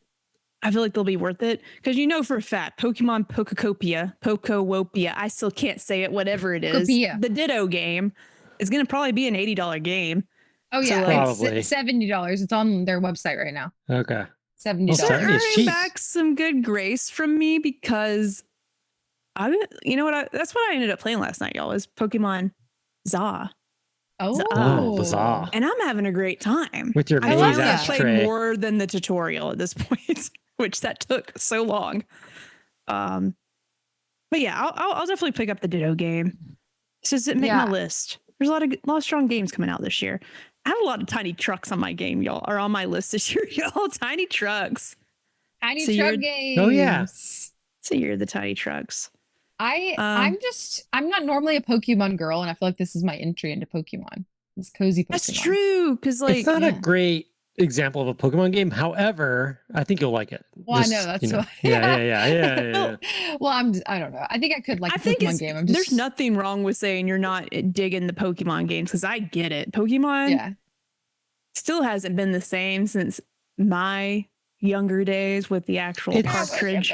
I feel like they'll be worth it because for a fact, Pokemon Pokowopia, I still can't say it, whatever it is. Copia. The Ditto game is going to probably be an $80 game. Oh So, yeah, like, Probably. it's $70. It's on their website right now. Okay. $70. Well, They're 70 is earning cheap. back some good grace from me because you know what? That's what I ended up playing last night, y'all, is Pokemon Za. Oh, bizarre. And I'm having a great time. With your I maze finally ashtray. played more than the tutorial at this point, which that took so long. But yeah, I'll definitely pick up the Ditto game. It's just it make my Yeah. list. There's a lot of strong games coming out this year. I have a lot of tiny trucks on my game, y'all, or on my list this year, y'all. Tiny trucks. Tiny So truck you're- games. Oh, yeah. It's a year of the tiny trucks. I'm not normally a Pokemon girl, and I feel like this is my entry into Pokemon. This cozy Pokemon. That's true, because like It's not yeah. a great example of a Pokemon game. However, I think you'll like it. Well, I know, that's why. Yeah. Well, I don't know. I think I could like I a think Pokemon game. there's nothing wrong with saying you're not digging the Pokemon games because I get it. Pokemon, Yeah. still hasn't been the same since my younger days with the actual It's- cartridge.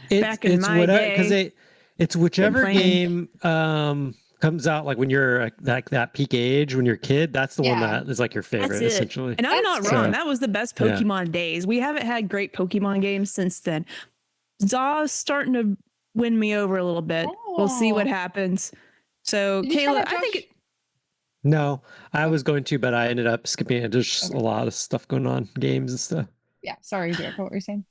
It's, Back in it's my whatever, day, because it's whichever playing. game comes out like when you're like that peak age when you're a kid. That's the one Yeah. that is like your favorite, That's it. essentially. And I'm That's not wrong. fair. That was the best Yeah. Pokemon days. We haven't had great Pokemon games since then. Zaw's starting to win me over a little bit. We'll see what Oh. happens. So, Did you try Kayla, that, I think Josh? No, I was going to, but I ended up skipping it. There's just a lot of stuff going on, games and stuff. Yeah, sorry, Jericho, what were you saying?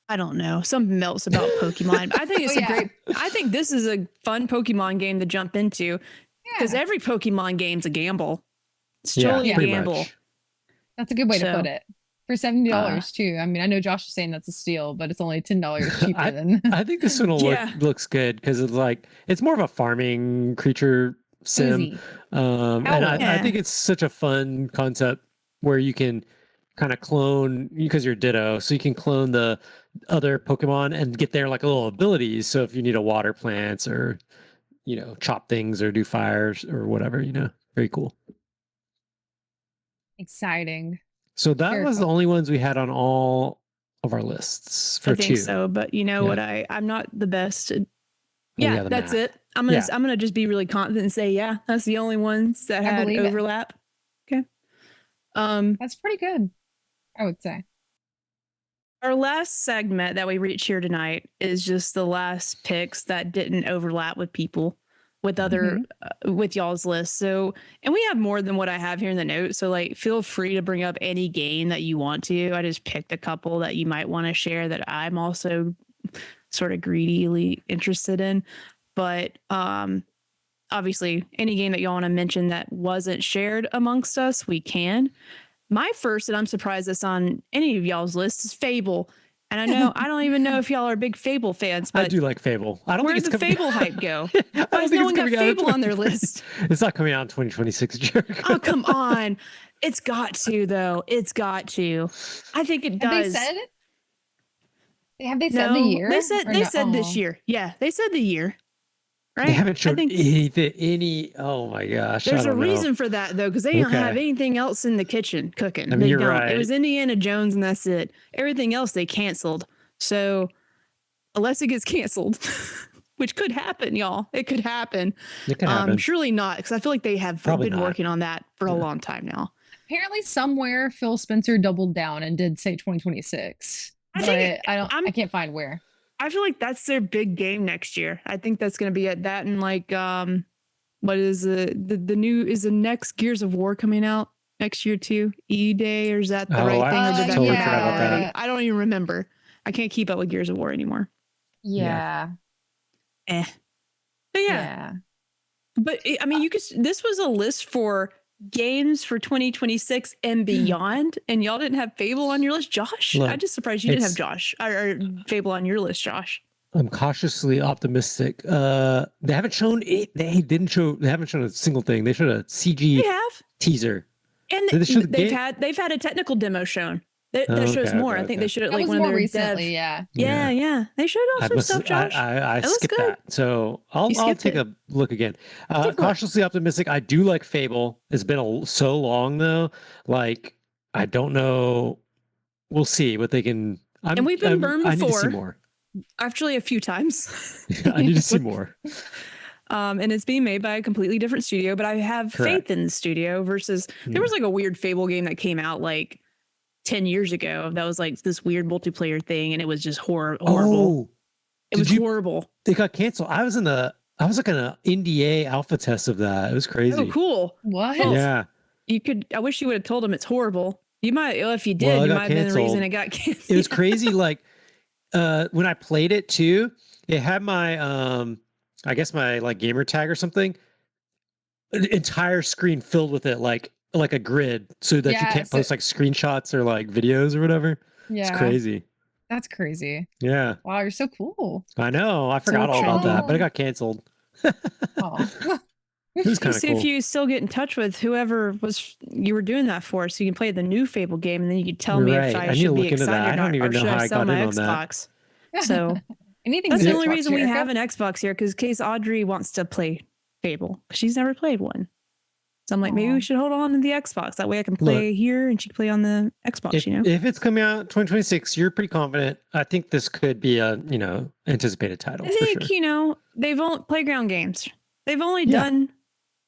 I don't know, something else about Pokemon. I think it's Oh, yeah. I think this is a fun Pokemon game to jump into because Yeah, every Pokemon game's a gamble. It's Yeah, totally a pretty gamble. much. that's a good way to So, put it. For $70 too. I mean, I know Josh is saying that's a steal, but it's only $10 cheaper than. I think this one will Yeah. looks good because it's like it's more of a farming creature sim. Easy. And I Yeah. think it's such a fun concept where you can kind of clone because you're Ditto, so you can clone the other Pokemon and get their like little abilities. So if you need to water plants or chop things or do fires or whatever, very cool. Exciting. So that Very was the cool. only ones we had on all of our lists for I think two. so, but you know Yeah. what? I'm not the best. yeah, Yeah, the that's math. it. I'm gonna just be really confident and say, yeah, that's the only ones that I had believe it. overlap. Okay. That's pretty good, I would say. Our last segment that we reach here tonight is just the last picks that didn't overlap with people with other with y'all's list. So, and we have more than what I have here in the notes. So, like, feel free to bring up any game that you want to. I just picked a couple that you might want to share that I'm also sort of greedily interested in. But obviously, any game that y'all want to mention that wasn't shared amongst us, we can. My first, and I'm surprised that's on any of y'all's lists, is Fable. And I know I don't even know if y'all are big Fable fans, I but do like Fable. I don't where think did it's the coming. Fable hype go? I Why don't has think no it's one got coming out in Fable on their 2020. list? It's not coming out in 2026, Jericho. Oh, come on. It's got to, though. It's got to. I think it Have they does. said? Have they said the No, year? they said Or they no? said this Oh. year. Yeah, they said the year. Right? They haven't shown I think any. Oh my gosh! there's I a don't know. reason for that, though, because they don't have Okay. anything else in the kitchen cooking. I mean, They you're don't. right. It was Indiana Jones, and that's it. Everything else they canceled. So unless it gets canceled, which could happen, y'all, it could happen. It could happen. Surely not, because I feel like they have Probably been not. working on that for a Yeah. long time now. Apparently, somewhere Phil Spencer doubled down and did say 2026, I but think I can't find where. I feel like that's their big game next year. I think that's going to be at that and like what is the new is the next Gears of War coming out next year too? E-Day, or is that the Oh, right I thing? Or did totally that forgot about that. Yeah. I don't even remember. I can't keep up with Gears of War anymore. Yeah. But yeah. But I mean, this was a list for games for 2026 and beyond, and y'all didn't have Fable on your list, Josh. Look, I'm just surprised you didn't have Josh or Fable on your list, Josh. I'm cautiously optimistic. They haven't shown it. They haven't shown a single thing. They showed a CG They have, teaser. and Did they show the they've game? had a technical demo shown. That Oh, shows okay, more. okay, I think okay. they showed it That like was one of more their recently, dev. yeah. Yeah. They showed off some stuff, Josh. I It looks skipped good. that, so I'll skipped take it. a look again. Take a look. Cautiously optimistic. I do like Fable. It's been so long though. Like I don't know. We'll see what they can. And we've been burned I need to see before. more. Actually, a few times. I need to see more. And it's being made by a completely different studio, but I have Correct. faith in the studio versus Yeah. there was like a weird Fable game that came out like 10 years ago that was like this weird multiplayer thing, and it was just horrible. Oh, It was did you- horrible. It got canceled. I was like in an NDA alpha test of that. It was crazy. Oh, cool. What? Yeah. I wish you would have told him it's horrible. You might, if you did, Well, it you got might have been the reason canceled. it got canceled. It was crazy. Like when I played it too, it had my I guess my like gamer tag or something. An entire screen filled with it, like a grid, so that you Yeah, can't so- post like screenshots or like videos or whatever. Yeah. It's crazy. That's crazy. Yeah, Wow, you're so cool. I know. I forgot all about that, but it got canceled. Oh. It was kind of See cool. if you still get in touch with whoever you were doing that for, so you can play the new Fable game, and then you can tell me if Right. I I need to should be look into that. excited I or don't not, even or know should how I I sell got my in on that. Xbox? So Anything that's the Xbox, only reason we Jericho? have an Xbox here, because in case Audrey wants to play Fable, she's never played one. So I'm like, maybe Aw. we should hold on to the Xbox. That way I can play here and she can play on the Xbox, If it's coming out 2026, you're pretty confident. I think this could be a, anticipated title I for think, sure. they've only playground games. They've only Yeah. done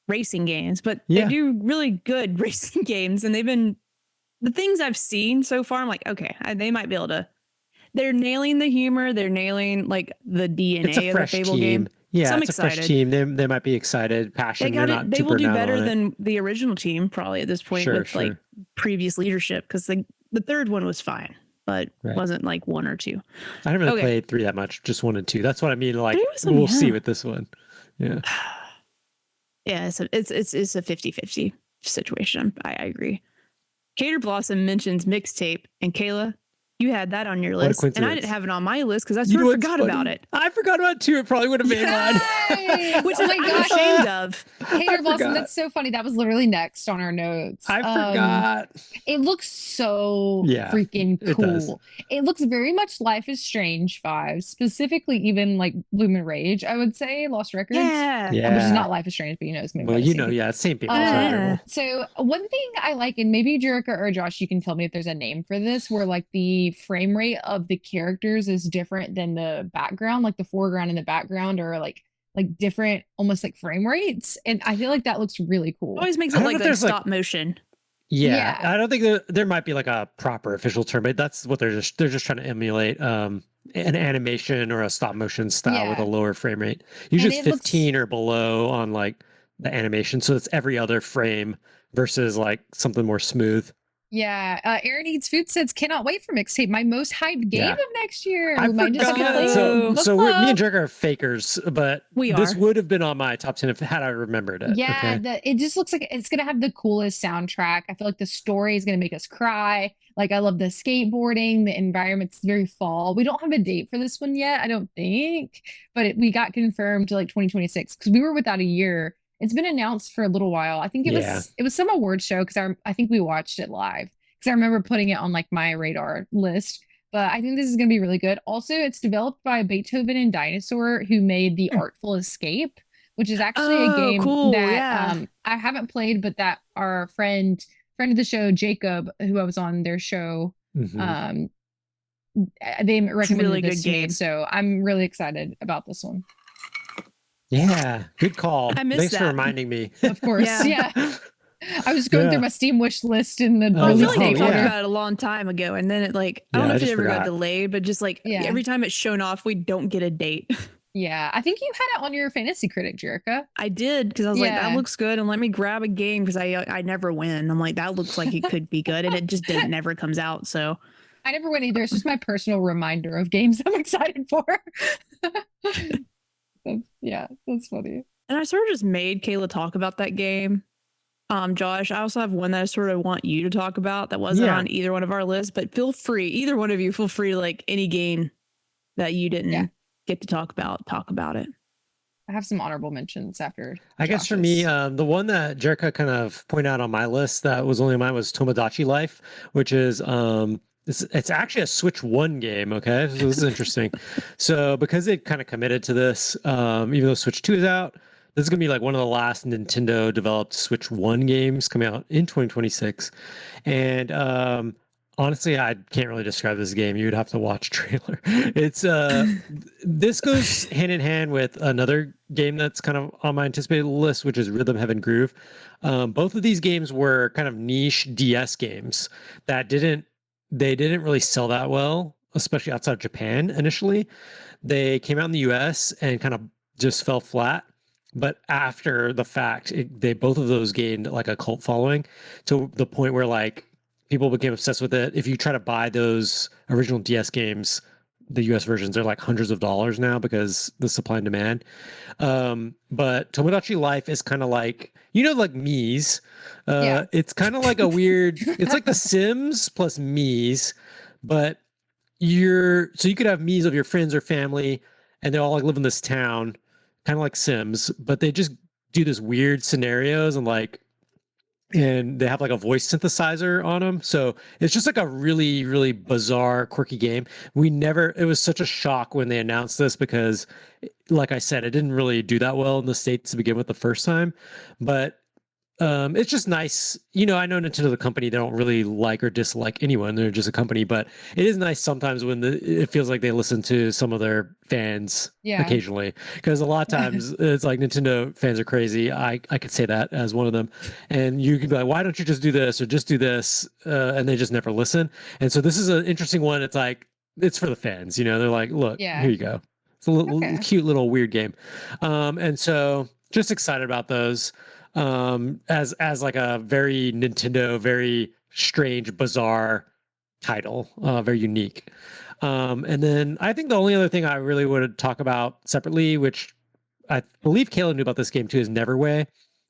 racing games, but Yeah. they do really good racing games. And they've been, the things I've seen so far, I'm like, okay, they might be able to, they're nailing the humor. They're nailing like the DNA It's a of the fresh Fable team. game. Yeah, So I'm it's excited. a fresh team. They might be excited, They passionate. got They're it. not They will super do down better on it. than the original team probably at this point with like previous leadership, because the third one was fine, but wasn't like 1 or 2. I haven't really played 3 that much, just 1 and 2. That's what I mean. Like we'll see with this one. Yeah. Yeah, it's a 50-50 situation. I agree. Cater Blossom mentions mixtape, and Kayla, you had that on your list, and I didn't have it on my list because I sort of forgot about it. I forgot about it too. It probably would have made mine. Which I'm ashamed of. Cater Blossom, that's so funny. That was literally next on our notes. I forgot. It looks so freaking cool. It looks very much Life is Strange vibes, specifically even like Bloom and Rage, I would say, Lost Records. Yeah. Which is not Life is Strange, but it's maybe. Well, same people. So one thing I like, and maybe Jerica or Josh, you can tell me if there's a name for this, where like the frame rate of the characters is different than the background, like the foreground and the background are like different, almost like frame rates, and I feel like that looks really cool. It always makes it like stop motion. Yeah, I don't think there might be like a proper official term, but that's what they're just trying to emulate an animation or a stop motion style with a lower frame rate. Usually it's 15 or below on like the animation, so it's every other frame versus like something more smooth. Yeah, Aaron Eats Food says, cannot wait for mixtape. My most hyped game of next year. I forgot. So me and Jerica are fakers, but this would have been on my top 10 had I remembered it. Yeah, it just looks like it's gonna have the coolest soundtrack. I feel like the story is gonna make us cry. Like I love the skateboarding, the environment's very fall. We don't have a date for this one yet, I don't think, but we got confirmed to like 2026 because we were without a year. It's been announced for a little while. I think it was some award show because I think we watched it live because I remember putting it on like my radar list. But I think this is going to be really good. Also, it's developed by Beethoven and Dinosaur, who made The Artful Escape, which is actually a game that I haven't played, but that our friend of the show, Jacob, who I was on their show, they recommended really this good game. So I'm really excited about this one. Yeah, good call. I missed Thanks for reminding me. Of course, yeah. I was going through my Steam wish list in the I feel like we talked about it a long time ago, and then it I don't know if it ever got delayed, but just every time it's shown off, we don't get a date. Yeah, I think you had it on your Fantasy Critic, Jerica. I did, because I was like, that looks good, and let me grab a game, because I never win. I'm like, that looks like it could be good, and it just never comes out, so. I never win either. It's just my personal reminder of games I'm excited for. That's funny. And I sort of just made Kayla talk about that game. Josh, I also have one that I sort of want you to talk about that wasn't on either one of our lists, but either one of you feel free, like any game that you didn't get to talk about it. I have some honorable mentions after. I guess for me, the one that Jerica kind of pointed out on my list that was only mine was Tomodachi Life, which is it's actually a Switch 1 game. Okay, so this is interesting. So because they kind of committed to this, even though Switch 2 is out, this is gonna be like one of the last Nintendo developed Switch 1 games coming out in 2026. And honestly, I can't really describe this game. You would have to watch a trailer. It's this goes hand in hand with another game that's kind of on my anticipated list, which is Rhythm Heaven Groove. Both of these games were kind of niche DS games that didn't really sell that well, especially outside of Japan initially. They came out in the US and kind of just fell flat. But after the fact, both of those gained like a cult following to the point where like people became obsessed with it. If you try to buy those original DS games, the US versions, they're like hundreds of dollars now because the supply and demand. But Tomodachi Life is kind of like, like Mies. It's kind of like a weird, it's like The Sims plus Mies, but so you could have Mies of your friends or family and they all like live in this town, kind of like Sims, but they just do this weird scenarios and they have like a voice synthesizer on them. So it's just like a really, really bizarre, quirky game. It was such a shock when they announced this because, like I said, it didn't really do that well in the States to begin with the first time. But it's just nice. You know, I know Nintendo, the company, they don't really like or dislike anyone. They're just a company, but it is nice sometimes when it feels like they listen to some of their fans Yeah. occasionally. Because a lot of times it's like Nintendo fans are crazy. I could say that as one of them. And you can be like, why don't you just do this or just do this? And they just never listen. And so this is an interesting one. It's like, it's for the fans. You know, they're like, look, here Yeah. you go. It's a little Okay. cute little weird game. And so just excited about those as like a very Nintendo, very strange, bizarre title, very unique. And then I think the only other thing I really would talk about separately, which I believe Kayla knew about this game too, is Neverway,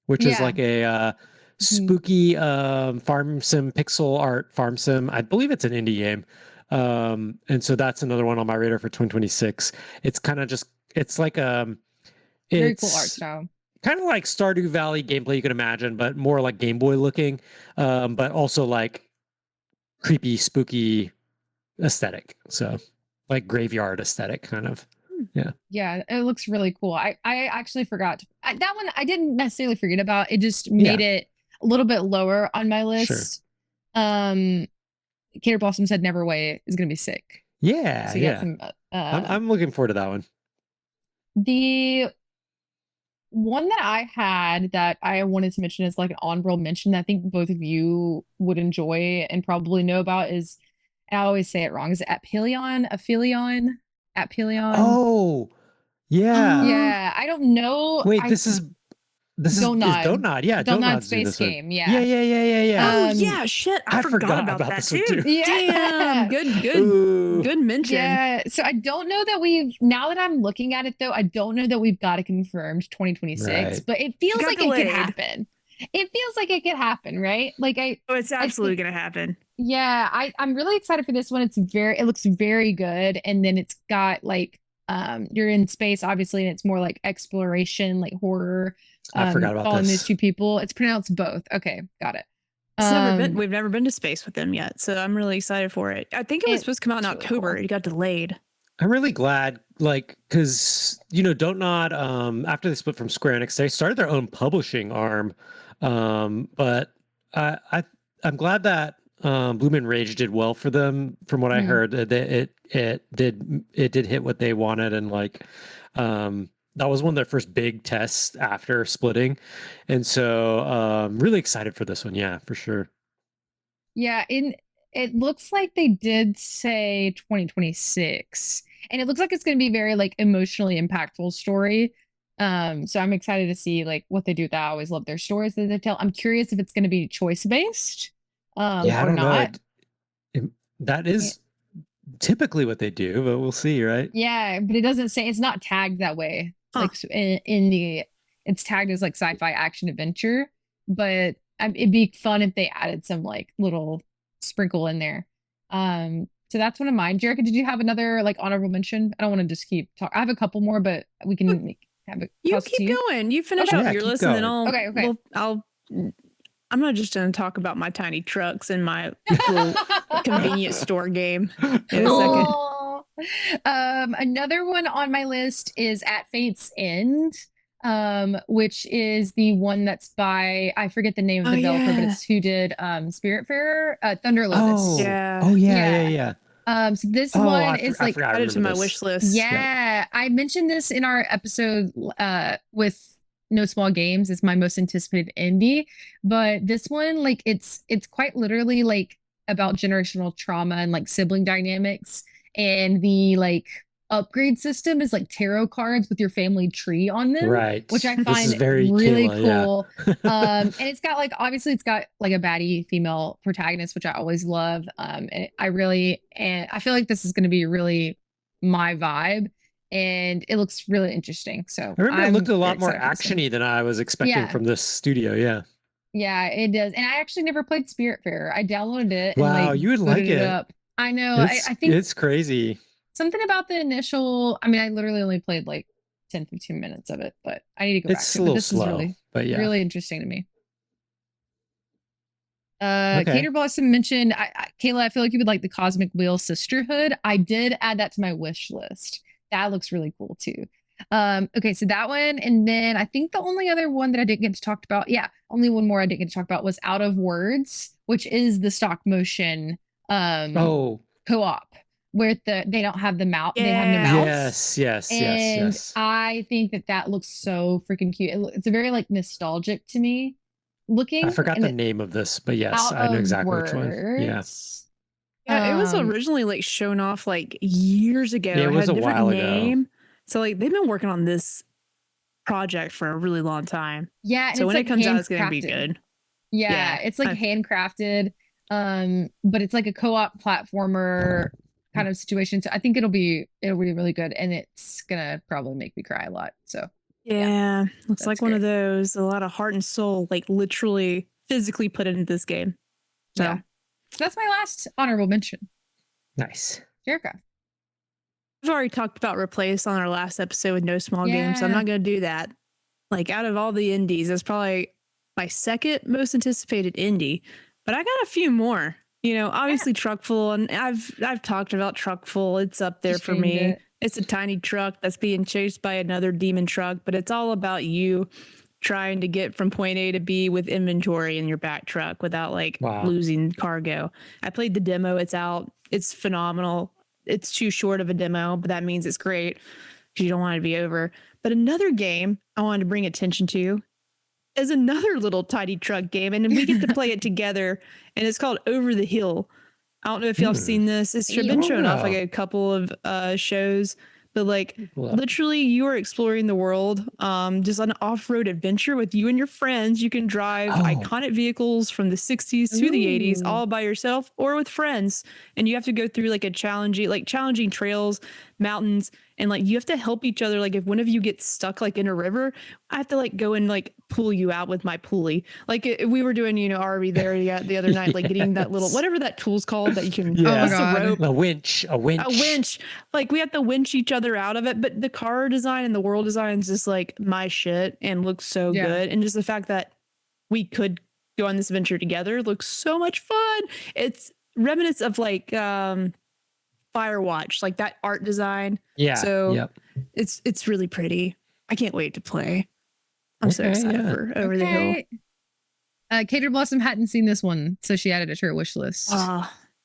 which is Yeah. like a Mhm. spooky farm sim, pixel art farm sim. I believe it's an indie game. And so that's another one on my radar for 2026. It's kind of just, it's like Very cool art it's style. kind of like Stardew Valley gameplay you can imagine, but more like Game Boy looking, but also like creepy, spooky aesthetic. So like graveyard aesthetic kind of. Yeah. Yeah, it looks really cool. I actually forgot that one. I didn't necessarily forget about. It just Yeah. made it a little bit lower on my Sure. list. Cater Blossom said Neverway is going to be sick. Yeah. So you got Yeah. some. I'm looking forward to that one. The one that I had that I wanted to mention is like an honorable mention that I think both of you would enjoy and probably know about is, and I always say it wrong, is it Aphelion? Aphelion? Aphelion? Oh, yeah. Yeah, I don't know. Wait, I this is Don't Nod. Donut. Yeah, Don't Nod Donut's doing Space this one. Game. Yeah, Yeah. yeah, yeah, yeah, yeah. Oh Um, yeah, shit! I forgot about that this one too. too. Yeah. Damn, good Ooh. good mention. Yeah. So I don't know that now that I'm looking at it though, I don't know that we've got it confirmed 2026, Right. but it feels Got like delayed. it could happen. It feels like it could happen, right? Like Oh, it's absolutely gonna happen. yeah, I'm really excited for this one. It looks very good. And then it's got like you're in space, obviously, and it's more like exploration, like horror. I forgot about Following this. these two people. It's pronounced both. Okay, got it. We've never been to space with them yet, so I'm really excited for it. I think it was supposed to come out in it's really October. cool. It got delayed. I'm really glad, like, because Don't Nod, after they split from Square Enix, they started their own publishing arm. But I'm glad that Bloom Rage did well for them. From what I heard, it did hit what they wanted, and like, that was one of their first big tests after splitting, and so really excited for this one. Yeah, for sure. Yeah, it looks like they did say 2026. And it looks like it's going to be very like emotionally impactful story. So I'm excited to see like what they do with that. I always love their stories that they tell. I'm curious if it's going to be choice based Yeah, I or don't know. not. That is typically what they do, but we'll see, right? Yeah, but it doesn't say, it's not tagged that way. Huh. Like it's tagged as like sci-fi action adventure, but it'd be fun if they added some like little sprinkle in there. So that's one of mine. Jerica, did you have another like honorable mention? I don't want to just keep talking. I have a couple more, but we can have it. You keep going. You finish Okay. up Yeah, your keep list, and then going. I'm not just going to talk about my tiny trucks and my little convenience store game in a second. Oh. Another one on my list is At Fate's End, which is the one that's by, I forget the name of the developer, but it's who did Spiritfarer, Thunder Lotus. Oh, Yeah. Oh yeah. So this one is like added to my wish list. Yeah, I mentioned this in our episode with No Small Games. It's my most anticipated indie, but this one, like, it's quite literally like about generational trauma and like sibling dynamics, and the like upgrade system is like tarot cards with your family tree on them, Right. which I This find is very really Kayla, cool. yeah. And it's got like, obviously it's got like a baddie female protagonist, which I always love. And I feel like this is going to be really my vibe, and it looks really interesting. So I remember it looked a lot more excited for this one. actiony than I was expecting Yeah. from this studio. Yeah. Yeah, it does. And I actually never played Spiritfarer. I downloaded it and Wow, like you would like booted it. up. I know. I think it's crazy. something about the initial, I mean, I literally only played like 10, 15 minutes of it, but I need to go back It's to a it. But little this is slow, really, but yeah. really interesting to me. Okay. Cater Blossom mentioned, Kayla, I feel like you would like the Cosmic Wheel Sisterhood. I did add that to my wish list. That looks really cool too. Okay, so that one, and then I think the only other one that I didn't get to talk about, only one more I didn't get to talk about was Out of Words, which is the stop motion Oh, co-op where they don't have the mouth, they have no Yeah. mouths. yes. And I think that looks so freaking cute. It's a very like nostalgic to me looking. I forgot and the name of this, but yes, Out I know of exactly which one. Yeah. Words. Yeah, it was Um, originally like shown off like years ago. Yeah, it was had a different while ago. name. So like they've been working on this project for a really long time. yeah, and So it's when like it comes out, it's gonna be handcrafted. good. Yeah, Yeah, it's like handcrafted. But it's like a co-op platformer kind of situation. So I think it'll be really good, and it's gonna probably make me cry a lot. So Yeah, looks that's like one of great. those. A lot of heart and soul, like literally physically put into this game. So Yeah. So that's my last honorable mention. Nice. Jericho. we've already talked about Replace on our last episode with no small games. So I'm Yeah. not going to do that. Like out of all the indies, that's probably my second most anticipated indie. But I got a few more. You know, obviously Truckful, and I've talked about Truckful. It's up there Just for named me. it. It's a tiny truck that's being chased by another demon truck, but it's all about you trying to get from point A to B with inventory in your back truck without like Wow. losing cargo. I played the demo. It's out. It's phenomenal. It's too short of a demo, but that means it's great because you don't want it to be over. But another game I wanted to bring attention to is another little tiny truck game, and we get to play it together, and it's called Over the Hill. I don't know if y'all have seen this. It's been shown off like a couple of shows, but like literally you are exploring the world, just an off-road adventure with you and your friends. You can drive iconic vehicles from the 60s to the 80s all by yourself or with friends, and you have to go through like challenging trails, mountains, and like you have to help each other. Like if one of you gets stuck like in a river, I have to like go and like pull you out with my pulley. Like we were doing, you know, RV there the other night, like getting that little whatever that tool's called that you can Yeah. Oh my God. rope. A winch. A winch. Like we have to winch each other out of it. But the car design and the world design is just like my shit and looks so Yeah. good. And just the fact that we could go on this adventure together looks so much fun. It's remnants of like Firewatch, like that art design. Yeah. So it's really pretty. I can't wait to play. I'm so excited for Over the Hill. Cater Blossom hadn't seen this one, so she added it to her wish list.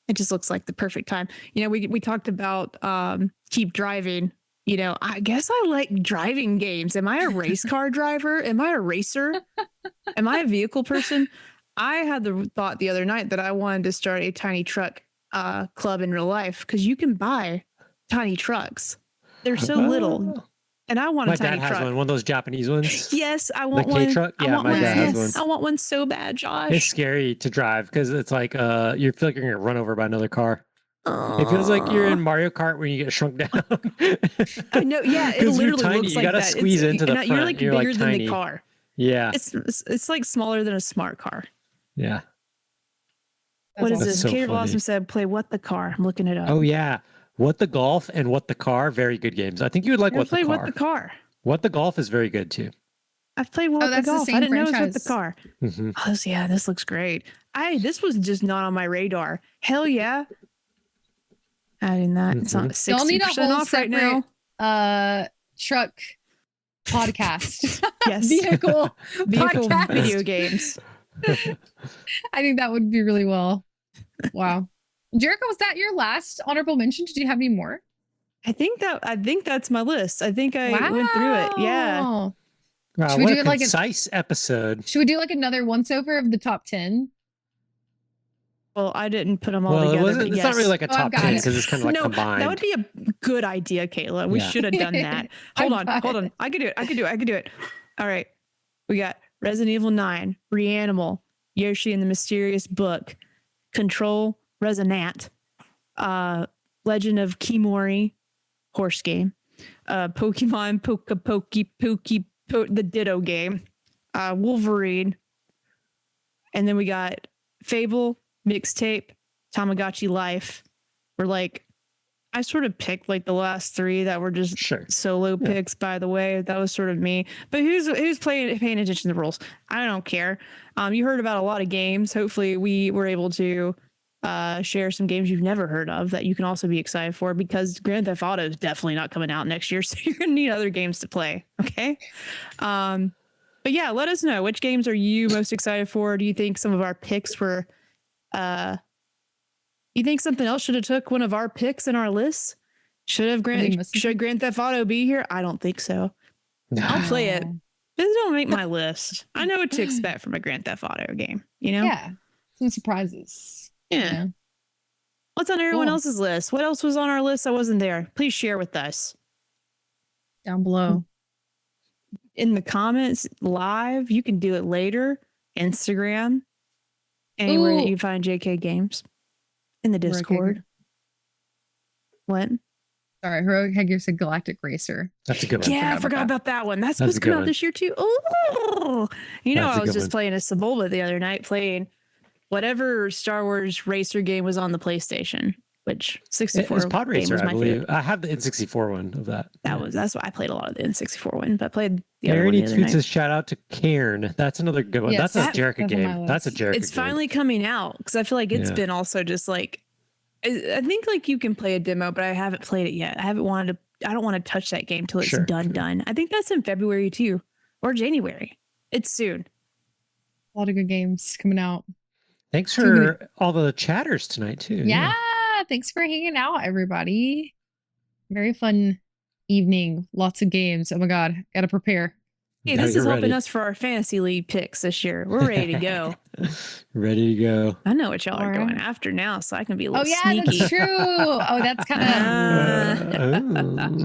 It just looks like the perfect time. You know, we talked about Keep Driving. You know, I guess I like driving games. Am I a race car driver? Am I a racer? Am I a vehicle person? I had the thought the other night that I wanted to start a tiny truck club in real life because you can buy tiny trucks. They're so little. And I want a tiny truck. My dad has one of those Japanese ones. Yes, I want one. The K-truck? Yeah, my dad has one. I want one so bad, Josh. It's scary to drive because it's like you feel like you're going to run over by another car. It feels like you're in Mario Kart when you get shrunk down. I know. Yeah, it literally tiny, looks like you gotta that. Squeeze into the front. You're like you're bigger like than tiny. the car. Yeah. It's like smaller than a smart car. Yeah. What is this? So Cater Blossom said, play What the Car. I'm looking it up. Oh, yeah. What the Golf and What the Car, very good games. I think you would like What the Car. What the Car. What the Golf is very good too. I've played What the Golf. I didn't know it was What the Car. Mm-hmm. Oh, yeah, this looks great. This was just not on my radar. Hell yeah. Adding that. It's on 60% off right now. Truck podcast. Yes. Vehicle podcast. Video games. I think that would be really well. Wow. Jericho, was that your last honorable mention? Did you have any more? I think that's my list. I think I went through it. Yeah. Wow, should we what do a like concise episode. Should we do like another once over of the top 10? Well, I didn't put them all together. It's not really like a top 10 because it's kind of like no, combined. That would be a good idea, Kayla. We should have done that. Hold on. I could do it. All right. We got Resident Evil 9, Reanimal, Yoshi and the Mysterious Book, Control, Resonant, Legend of Kimori, horse game, Pokemon, the Ditto game, Wolverine, and then we got Fable, Mixtape, Tamagotchi Life. We're like, I sort of picked like the last three that were just solo picks, by the way. That was sort of me. But who's paying attention to the rules? I don't care. You heard about a lot of games. Hopefully we were able to share some games you've never heard of that you can also be excited for, because Grand Theft Auto is definitely not coming out next year, so you're gonna need other games to play. Okay. But yeah, let us know, which games are you most excited for? Do you think some of our picks were you think something else should have took one of our picks in our list? Should Grand Theft Auto be here? I don't think so. I'll play it. This don't make my list. I know what to expect from a Grand Theft Auto game, you know? Yeah. Some surprises. Yeah. What's on everyone else's list? What else was on our list that wasn't there? Please share with us. Down below. In the comments, live. You can do it later. Instagram. Anywhere that you find JK Games. In the Discord. What? Sorry, Heroic Headgear said Galactic Racer. That's a good one. Yeah, I forgot about that one. That's supposed to come out this year too. Oh, you know, I was just playing a Sebulba the other night, playing whatever Star Wars racer game was on the PlayStation, which 64 was Pod Racer, was my I believe. favorite. I have the N64 one of that. That's why I played a lot of the N64 one, but I played the other Aaron one the other night. says shout out to Cairn. That's another good one. Yes, that's a Jerica game. That's a Jerica game. It's finally coming out, because I feel like it's been also just like, I think like you can play a demo, but I haven't played it yet. I don't want to touch that game till it's done. I think that's in February too, or January. It's soon. A lot of good games coming out. Thanks for all the chatters tonight too. Yeah, thanks for hanging out, everybody. Very fun evening. Lots of games. Oh my God, gotta prepare. Hey, this is helping us for our fantasy league picks this year. We're ready to go. Ready to go. I know what y'all are going after now, so I can be a little sneaky. That's true. Oh, that's kind of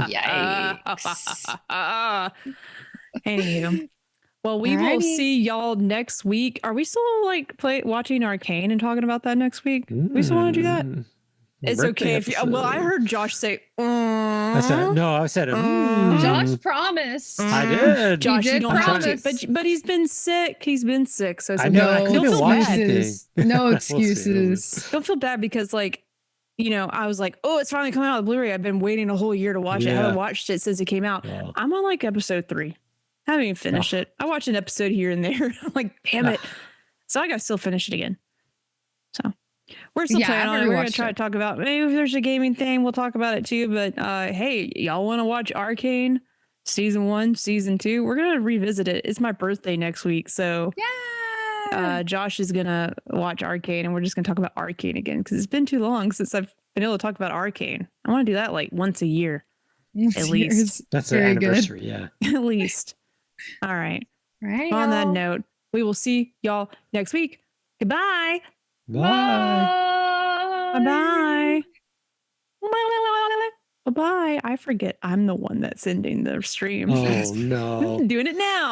yikes. Anywho, well, we will see y'all next week. Are we still like watching Arcane and talking about that next week? We still want to do that? It's okay if you. Well, I heard Josh say. I said it. Josh promised. I did. Josh, you don't have to, but he's been sick. So I know. I couldn't watch excuses. No excuses. Don't feel bad, because like, you know, I was like, oh, it's finally coming out of Blu-ray. I've been waiting a whole year to watch it. I haven't watched it since it came out. Yeah. I'm on like episode 3. I haven't even finished it. I watched an episode here and there. I'm like, damn it. So I got to still finish it again. So we're still planning on it. We're going to try to talk about, maybe if there's a gaming thing, we'll talk about it too. But hey, y'all want to watch Arcane season 1, season 2? We're going to revisit it. It's my birthday next week. So Josh is going to watch Arcane, and we're just going to talk about Arcane again, because it's been too long since I've been able to talk about Arcane. I want to do that like once a year. At least. That's an anniversary. Good. Yeah. At least. All right. On that note, we will see y'all next week. Goodbye. Bye. Bye. Bye. I forget I'm the one that's ending the stream. Oh no. I'm doing it now.